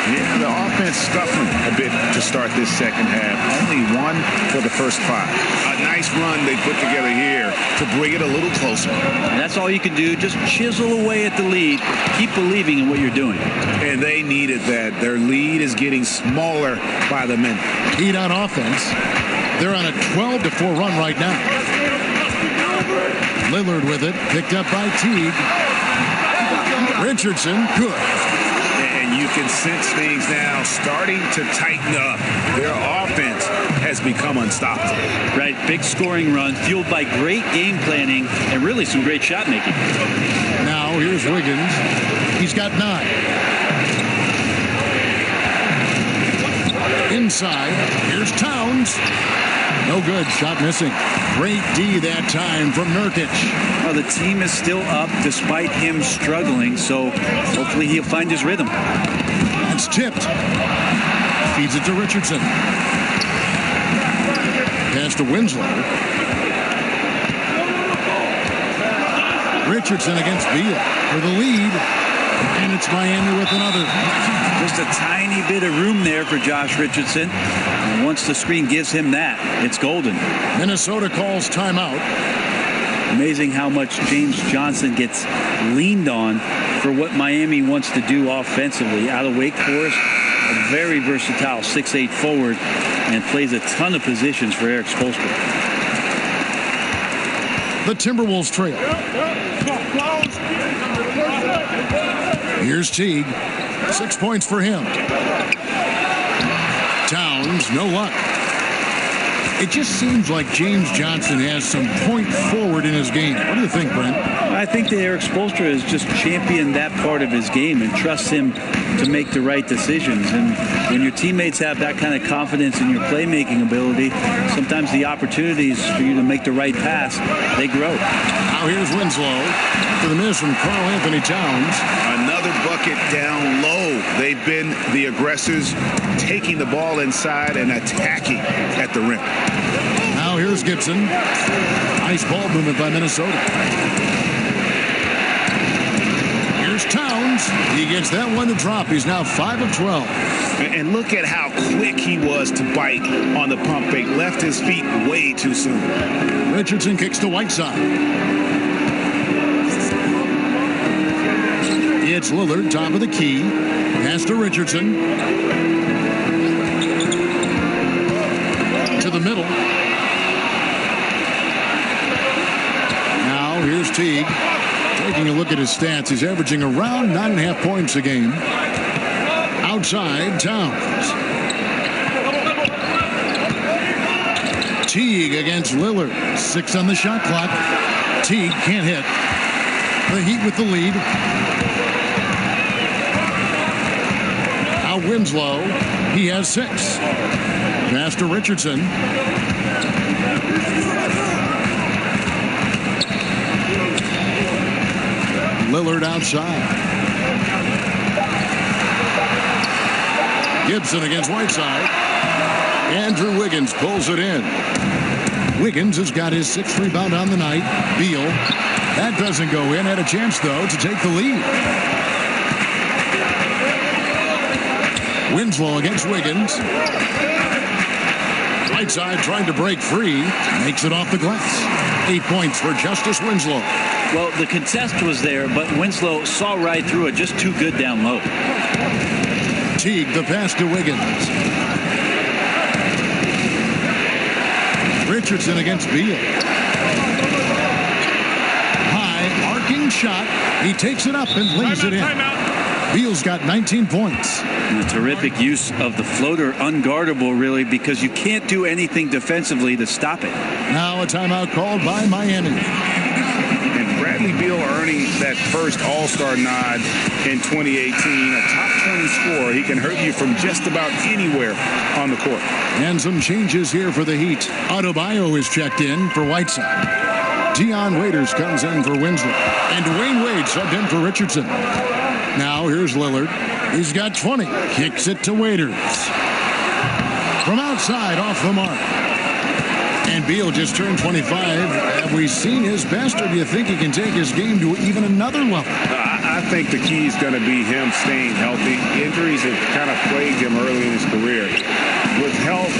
Yeah, the offense stuffing a bit to start this second half. Only 1 for the first 5. A nice run they put together here to bring it a little closer. And that's all you can do. Just chisel away at the lead. Keep believing in what you're doing. And they needed that. Their lead is getting smaller by the minute. Heat on offense. They're on a 12-4 run right now. Lillard with it. Picked up by Teague. Richardson, good. You can sense things now starting to tighten up. Their offense has become unstoppable. Right, big scoring run, fueled by great game planning and really some great shot making. Now here's Wiggins. He's got 9. Inside, here's Towns. No good, shot missing. Great D that time from Nurkic. Well, the team is still up despite him struggling, so hopefully he'll find his rhythm. That's tipped. Feeds it to Richardson. Pass to Winslow. Richardson against Beal for the lead. And it's Miami with another. Just a tiny bit of room there for Josh Richardson. And once the screen gives him that, it's golden. Minnesota calls timeout. Amazing how much James Johnson gets leaned on for what Miami wants to do offensively. Out of Wake Forest, a very versatile 6'8" forward, and plays a ton of positions for Eric Spoelstra. The Timberwolves trail. Here's Teague. 6 points for him. Towns, no luck. It just seems like James Johnson has some point forward in his game. What do you think, Brent? I think that Eric Spoelstra has just championed that part of his game and trusts him to make the right decisions. And when your teammates have that kind of confidence in your playmaking ability, sometimes the opportunities for you to make the right pass, they grow. Now here's Winslow for the miss from Karl Anthony Towns. Another bucket down low. They've been the aggressors, taking the ball inside and attacking at the rim. Now here's Gibson. Nice ball movement by Minnesota. Here's Towns. He gets that one to drop. He's now 5 of 12. And look at how quick he was to bite on the pump fake. Left his feet way too soon. Richardson kicks to Whiteside. It's Lillard, top of the key. Pass to Richardson. To the middle. Now here's Teague. Taking a look at his stats, he's averaging around 9.5 points a game. Outside, Towns. Teague against Lillard. 6 on the shot clock. Teague can't hit. The Heat with the lead. Now Winslow. He has 6. Pass to Richardson. Lillard outside. Gibson against Whiteside. Andrew Wiggins pulls it in. Wiggins has got his 6th rebound on the night. Beal. That doesn't go in. Had a chance, though, to take the lead. Winslow against Wiggins. Whiteside trying to break free. Makes it off the glass. 8 points for Justice Winslow. Well, the contest was there, but Winslow saw right through it. Just too good down low. Teague, the pass to Wiggins. Richardson against Beal. High, arcing shot. He takes it up and lays it in. Beal's got 19 points. And a terrific use of the floater, unguardable, really, because you can't do anything defensively to stop it. Now a timeout called by Miami. And Brad Bradley Beal earning that first All-Star nod in 2018, a top 20 scorer. He can hurt you from just about anywhere on the court. And some changes here for the Heat. Adebayo is checked in for Whiteside. Dion Waiters comes in for Winslow. And Dwayne Wade subbed in for Richardson. Now here's Lillard. He's got 20. Kicks it to Waiters. From outside, off the mark. And Beal just turned 25. Have we seen his best, or do you think he can take his game to even another level? I think the key is going to be him staying healthy. Injuries have kind of plagued him early in his career. With health,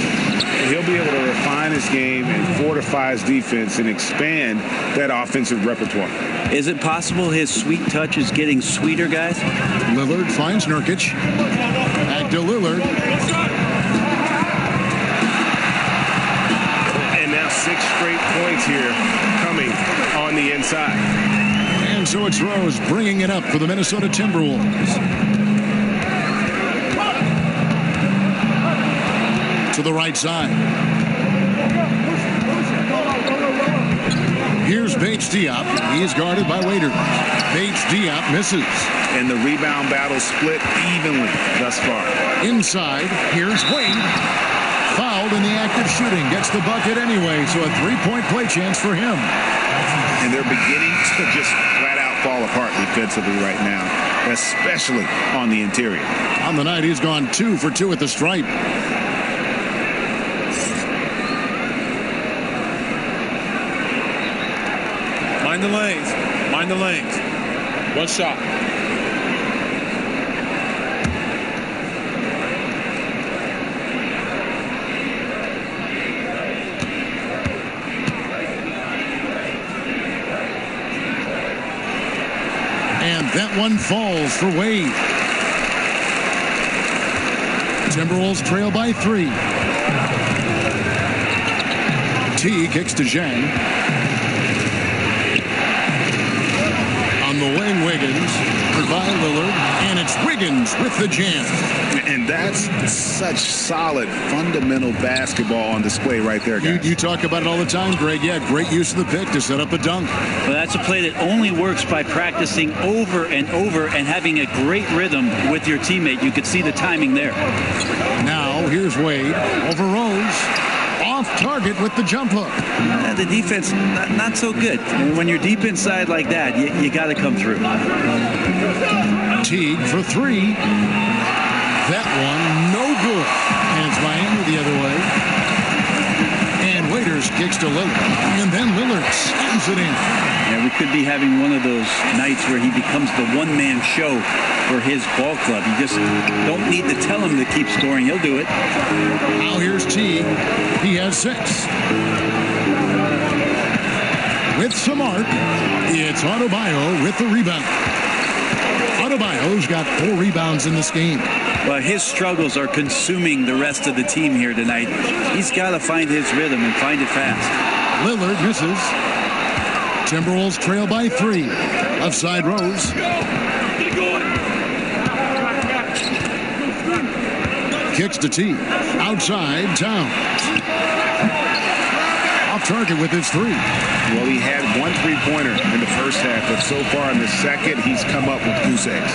he'll be able to refine his game and fortify his defense and expand that offensive repertoire. Is it possible his sweet touch is getting sweeter, guys? Lillard finds Nurkic. Back to Lillard. And now 6 straight points here coming on the inside. And so it's Rose bringing it up for the Minnesota Timberwolves. To the right side. Here's Bates Diop. He's guarded by Waiters. Bates Diop misses. And the rebound battle split evenly thus far. Inside, here's Wade. Fouled in the act of shooting. Gets the bucket anyway, so a 3-point play chance for him. And they're beginning to just flat out fall apart defensively right now, especially on the interior. On the night, he's gone 2 for 2 at the stripe. Mind the lanes. Mind the lanes. One shot. And that one falls for Wade. Timberwolves trail by 3. T kicks to Zhang. On the wing, Wiggins. By Lillard. And it's Wiggins with the jam. And that's such solid, fundamental basketball on display right there, guys. You talk about it all the time, Greg. Yeah, great use of the pick to set up a dunk. Well, that's a play that only works by practicing over and over and having a great rhythm with your teammate. You could see the timing there. Now, here's Wade over Rose. Off target with the jump hook. The defense, not so good. When you're deep inside like that, you got to come through. Teague for 3. That one, no good. And it's Miami the other way. And Waiters kicks to Lillard. And then Lillard slams it in. Yeah, we could be having one of those nights where he becomes the one-man show for his ball club. You just don't need to tell him to keep scoring. He'll do it. Now here's Teague. He has 6. With some arc, it's Adebayo with the rebound. Adebayo's got 4 rebounds in this game. Well, his struggles are consuming the rest of the team here tonight. He's got to find his rhythm and find it fast. Lillard misses. Timberwolves trail by 3. Offside Rose. Kicks to T. Outside Towns. Off target with his 3. Well, he had 1 3-pointer in the first half, but so far in the second, he's come up with goose eggs.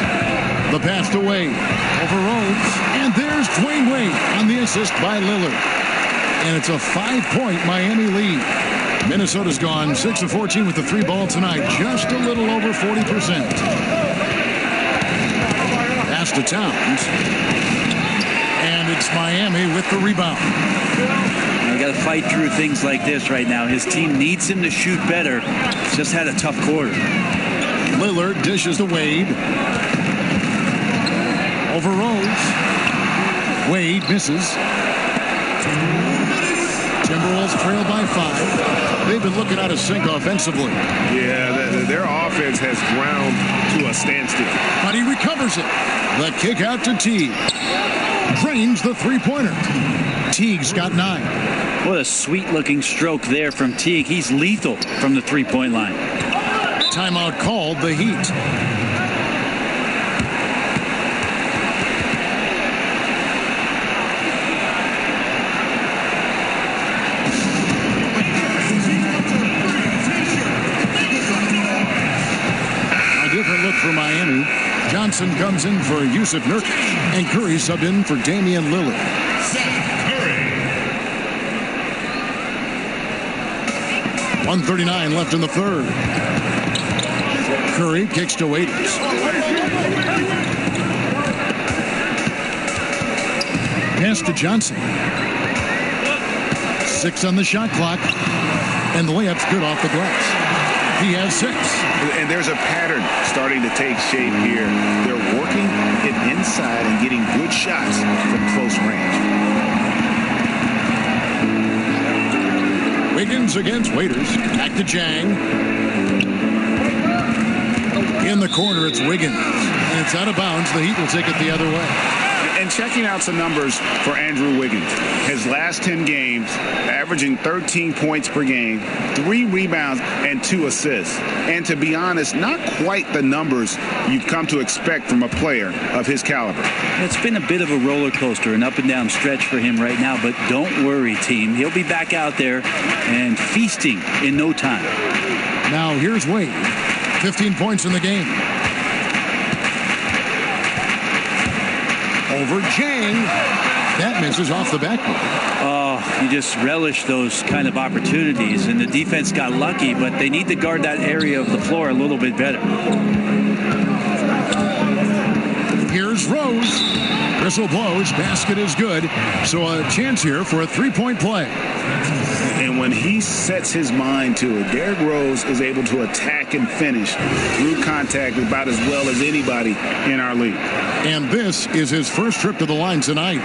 The pass to Wade. Over Rhodes. And there's Dwayne Wade on the assist by Lillard. And it's a 5-point Miami lead. Minnesota's gone 6 of 14 with the 3 ball tonight. Just a little over 40%. Pass to Towns. And it's Miami with the rebound. You got to fight through things like this right now. His team needs him to shoot better. Just had a tough quarter. Lillard dishes to Wade. Over Rose. Wade misses. Timberwolves trail by 5. They've been looking out of sync offensively. Yeah, their offense has ground to a standstill. But he recovers it. The kick out to Teague. Drains the 3-pointer. Teague's got 9. What a sweet-looking stroke there from Teague. He's lethal from the 3-point line. Timeout called, the Heat. Miami. Johnson comes in for Yusuf Nurkic, and Curry subbed in for Damian Lillard. Curry. 1:39 left in the third. Curry kicks to Waiters. Pass to Johnson. 6 on the shot clock, and the layup's good off the glass. He has 6. And there's a pattern starting to take shape here. They're working it inside and getting good shots from close range. Wiggins against Waiters. Back to Jang. In the corner, it's Wiggins. And it's out of bounds. The Heat will take it the other way. And checking out some numbers for Andrew Wiggins. His last 10 games, averaging 13 points per game, 3 rebounds, and 2 assists. And to be honest, not quite the numbers you've come to expect from a player of his caliber. It's been a bit of a roller coaster, an up and down stretch for him right now, but don't worry, team. He'll be back out there and feasting in no time. Now here's Wade. 15 points in the game. Over Jang. That misses off the backboard. Oh, you just relish those kind of opportunities, and the defense got lucky, but they need to guard that area of the floor a little bit better. Here's Rose. Whistle blows. Basket is good. So a chance here for a three-point play. And when he sets his mind to it, Derrick Rose is able to attack and finish through contact about as well as anybody in our league. And this is his first trip to the line tonight.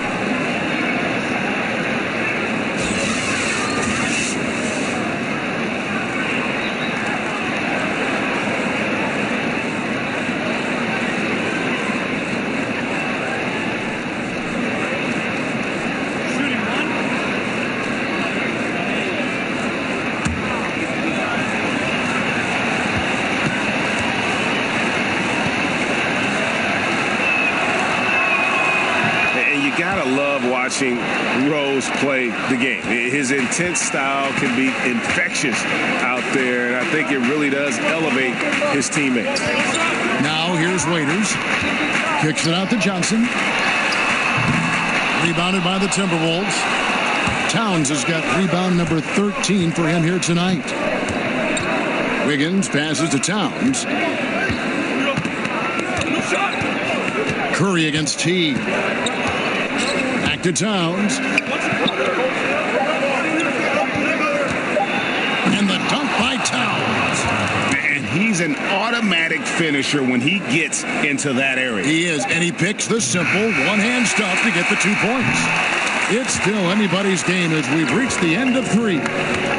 Rose play the game. His intense style can be infectious out there, and I think it really does elevate his teammates. Now here's Waiters. Kicks it out to Johnson. Rebounded by the Timberwolves. Towns has got rebound number 13 for him here tonight. Wiggins passes to Towns. Curry against T. To Towns. And the dunk by Towns. And he's an automatic finisher when he gets into that area. He is, and he picks the simple one-hand stuff to get the 2 points. It's still anybody's game as we've reached the end of 3.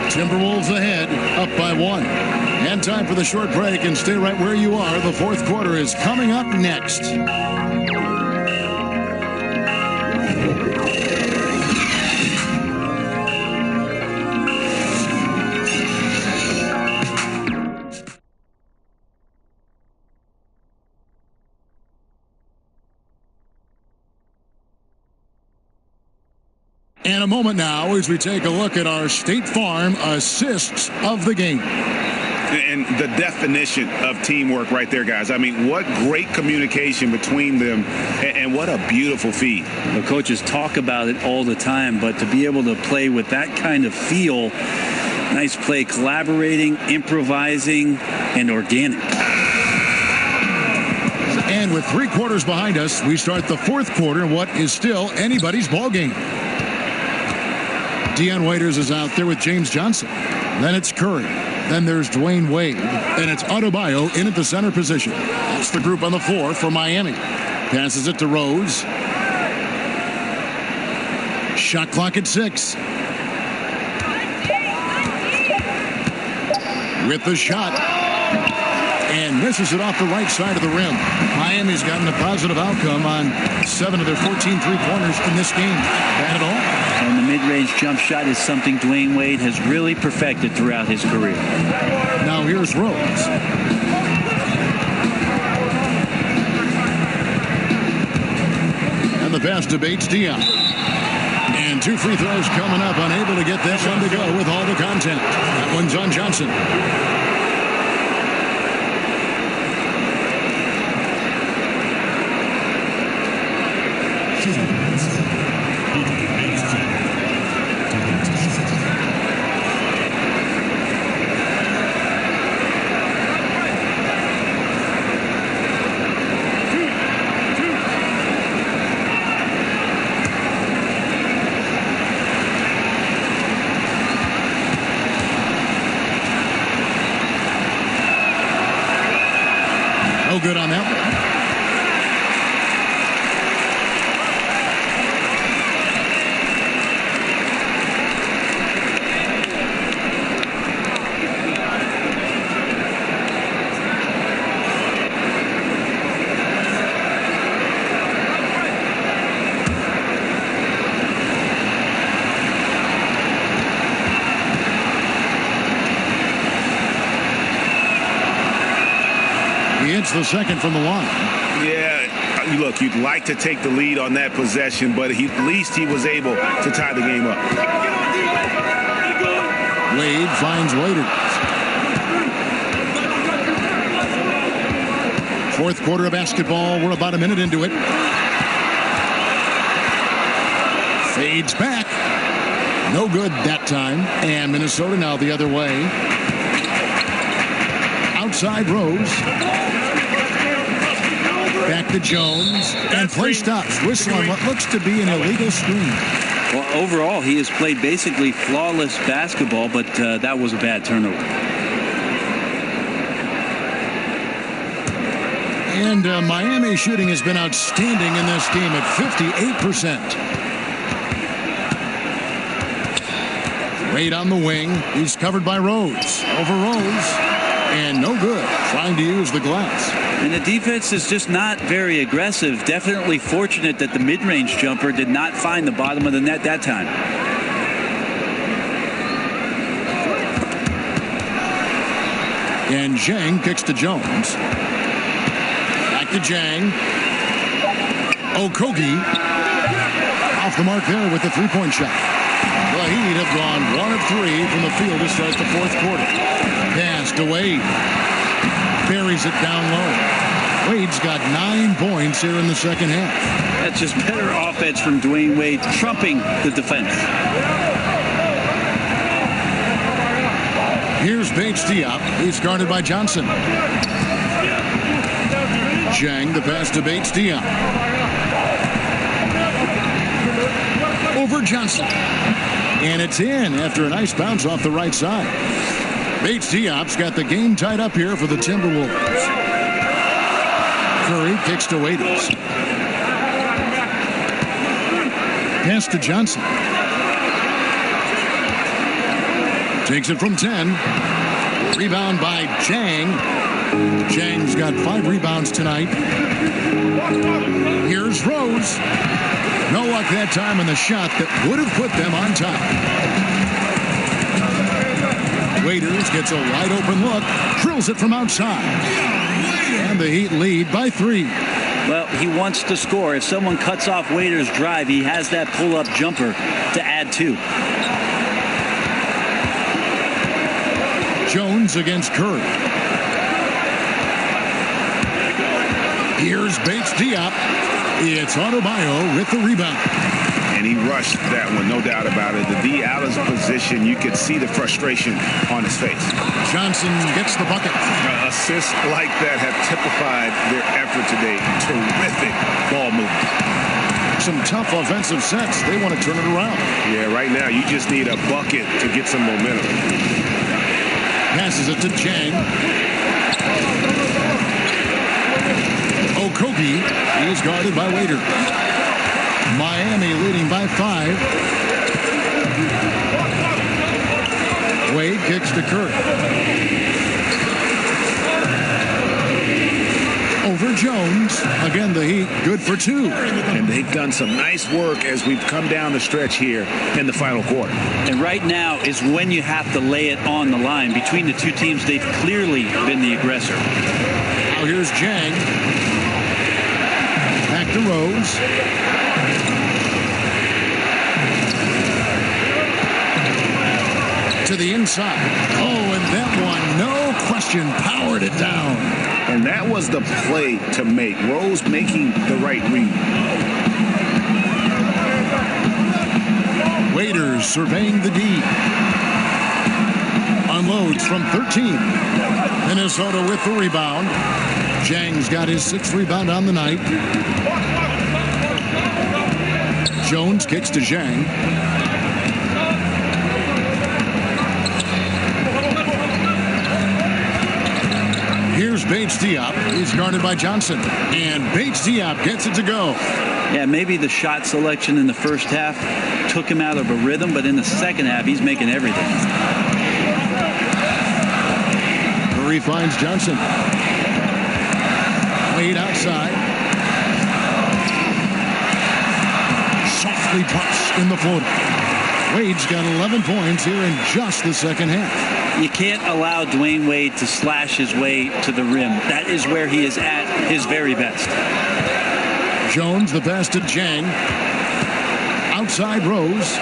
Timberwolves ahead, up by 1. And time for the short break, and stay right where you are. The fourth quarter is coming up next. And a moment now as we take a look at our State Farm assists of the game. And the definition of teamwork right there, guys. I mean, what great communication between them, and what a beautiful feed. The coaches talk about it all the time, but to be able to play with that kind of feel, nice play, collaborating, improvising, and organic. And with 3 quarters behind us, we start the fourth quarter in what is still anybody's ball game. Dion Waiters is out there with James Johnson. Then it's Curry. Then there's Dwayne Wade. And it's Adebayo in at the center position. That's the group on the floor for Miami. Passes it to Rose. Shot clock at 6. With the shot. And misses it off the right side of the rim. Miami's gotten a positive outcome on 7 of their 14 three-pointers in this game. Bad at all. And the mid-range jump shot is something Dwayne Wade has really perfected throughout his career. Now here's Rose. And the pass to Bates Dion. And 2 free throws coming up. Unable to get that one to go with all the contact. That one's on Johnson. No good on that one. He hits the second from the line. Yeah, look, you'd like to take the lead on that possession, but at least he was able to tie the game up. Wade finds Waiters. Fourth quarter of basketball. We're about a minute into it. Fades back. No good that time. And Minnesota now the other way. Outside Rose. Back to Jones. And play stops. Whistle on what looks to be an illegal screen. Well, overall, he has played basically flawless basketball, but that was a bad turnover. And Miami shooting has been outstanding in this game at 58%. Wade on the wing. He's covered by Rose. Over Rose. And no good. Trying to use the glass. And the defense is just not very aggressive. Definitely fortunate that the mid-range jumper did not find the bottom of the net that time. And Zhang kicks to Jones. Back to Zhang. Okogie off the mark there with the three-point shot. The Heat have gone 1 of 3 from the field to start the fourth quarter. Pass to Wade. Buries it down low. Wade's got 9 points here in the second half. That's just better offense from Dwayne Wade, trumping the defense. Here's Bates Diop. He's guarded by Johnson. Zhang, the pass to Bates Diop. Over Johnson. And it's in after a nice bounce off the right side. Bates Diop's got the game tied up here for the Timberwolves. Curry kicks to Waiters. Pass to Johnson. Takes it from 10. Rebound by Zhang. Zhang's got 5 rebounds tonight. Here's Rose. No luck that time in the shot that would have put them on top. Waiters gets a wide open look. Drills it from outside. And the Heat lead by 3. Well, he wants to score. If someone cuts off Waiters' drive, he has that pull-up jumper to add to. Jones against Curry. Here's Bates Diop. It's Adebayo with the rebound. And he rushed that one, no doubt about it. The D out of position, you could see the frustration on his face. Johnson gets the bucket. Assists like that have typified their effort today. Terrific ball movement. Some tough offensive sets. They want to turn it around. Yeah, right now you just need a bucket to get some momentum. Passes it to Zhang. Okogie is guarded by Waiter. Miami leading by 5. Wade kicks to Curry. Over Jones. Again, the Heat good for 2. And they've done some nice work as we've come down the stretch here in the final quarter. And right now is when you have to lay it on the line. Between the two teams, they've clearly been the aggressor. Now here's Zhang. Back to Rose. To the inside. Oh, and that one, no question, powered it down. And that was the play to make. Rose making the right read. Waiters surveying the D. Unloads from 13. Minnesota with the rebound. Zhang's got his 6th rebound on the night. Jones kicks to Zhang. Here's Bates Diop. He's guarded by Johnson. And Bates Diop gets it to go. Yeah, maybe the shot selection in the first half took him out of a rhythm, but in the second half, he's making everything. Murray finds Johnson. Wade outside. Softly puts in the floater. Wade's got 11 points here in just the second half. You can't allow Dwayne Wade to slash his way to the rim. That is where he is at his very best. Jones, the pass to Zhang. Outside Rose.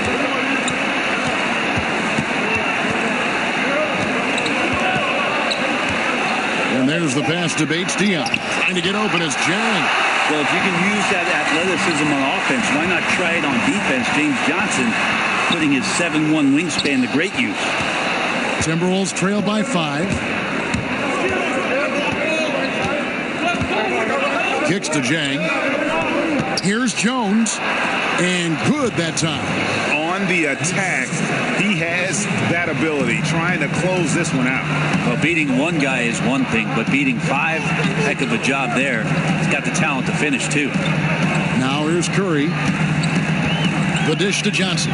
And there's the pass to Bates Diop. Trying to get open as Zhang. Well, if you can use that athleticism on offense, why not try it on defense? James Johnson putting his 7'1" wingspan to great use. Timberwolves trail by 5. Kicks to Zhang. Here's Jones. And good that time. On the attack, he has that ability, trying to close this one out. Well, beating one guy is one thing, but beating 5, heck of a job there. He's got the talent to finish, too. Now here's Curry. The dish to Johnson.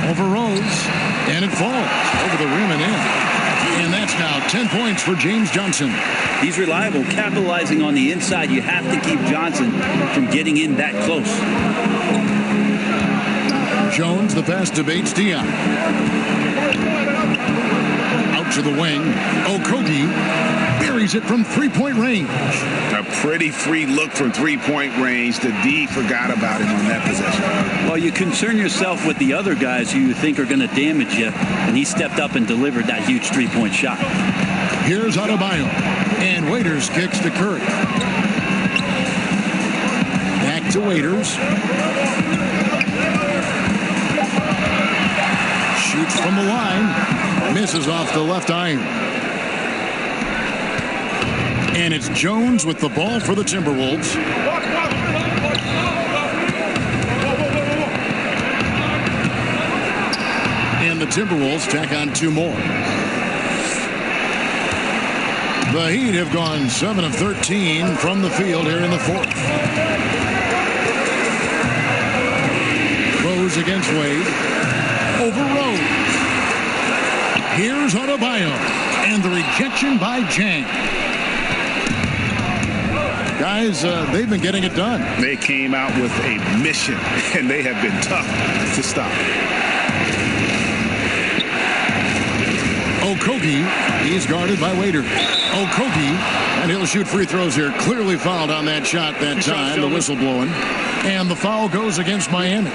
Over Rose. And it falls over the rim and in. And that's now 10 points for James Johnson. He's reliable, capitalizing on the inside. You have to keep Johnson from getting in that close. Jones, the pass to Bates Diop. Out to the wing. Okogie buries it from 3-point range. A pretty free look from 3-point range. The D forgot about him on that possession. Well, you concern yourself with the other guys who you think are going to damage you, and he stepped up and delivered that huge 3-point shot. Here's Adebayo. And Waiters kicks to Curry. Back to Waiters. Shoots from the line. Misses off the left iron. And it's Jones with the ball for the Timberwolves. And the Timberwolves tack on 2 more. The Heat have gone 7 of 13 from the field here in the 4th. Rose against Wade. Over Rose. Here's Adebayo. And the rejection by Zhang. Guys, they've been getting it done. They came out with a mission, and they have been tough to stop. Okogie, he's guarded by Waiter. Okogie, and he'll shoot free throws here. Clearly fouled on that shot that time, the whistle blowing. And the foul goes against Miami.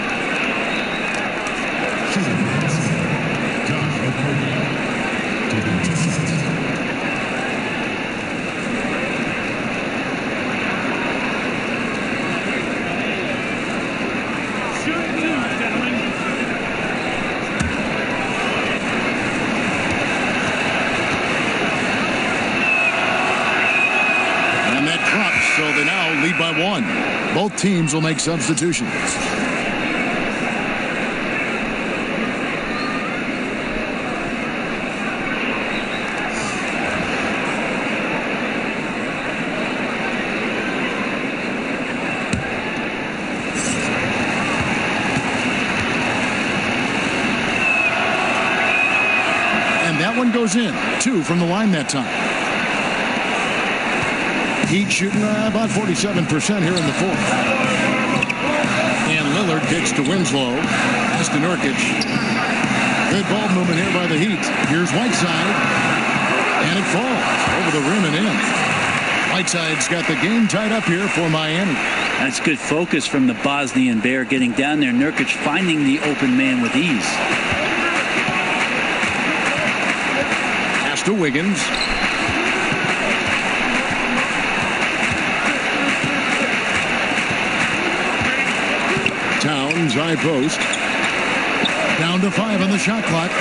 So they now lead by 1. Both teams will make substitutions. And that one goes in. 2 from the line that time. Heat shooting about 47% here in the 4th. And Lillard kicks to Winslow. Pass to Nurkic. Good ball movement here by the Heat. Here's Whiteside. And it falls over the rim and in. Whiteside's got the game tied up here for Miami. That's good focus from the Bosnian Bear getting down there. Nurkic finding the open man with ease. Pass to Wiggins. Orleans high post. Down to 5 on the shot clock.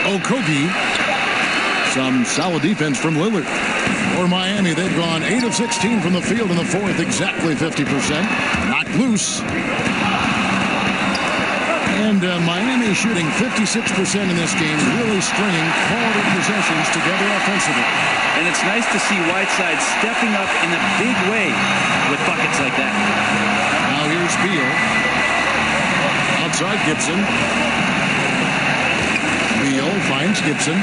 Okogie. Some solid defense from Lillard. For Miami, they've gone 8 of 16 from the field in the fourth, exactly 50%. Knocked loose. And Miami shooting 56% in this game, really stringing quality possessions together offensively. And it's nice to see Whiteside stepping up in a big way with buckets like that. Now here's Beal. Outside Gibson. Beal finds Gibson.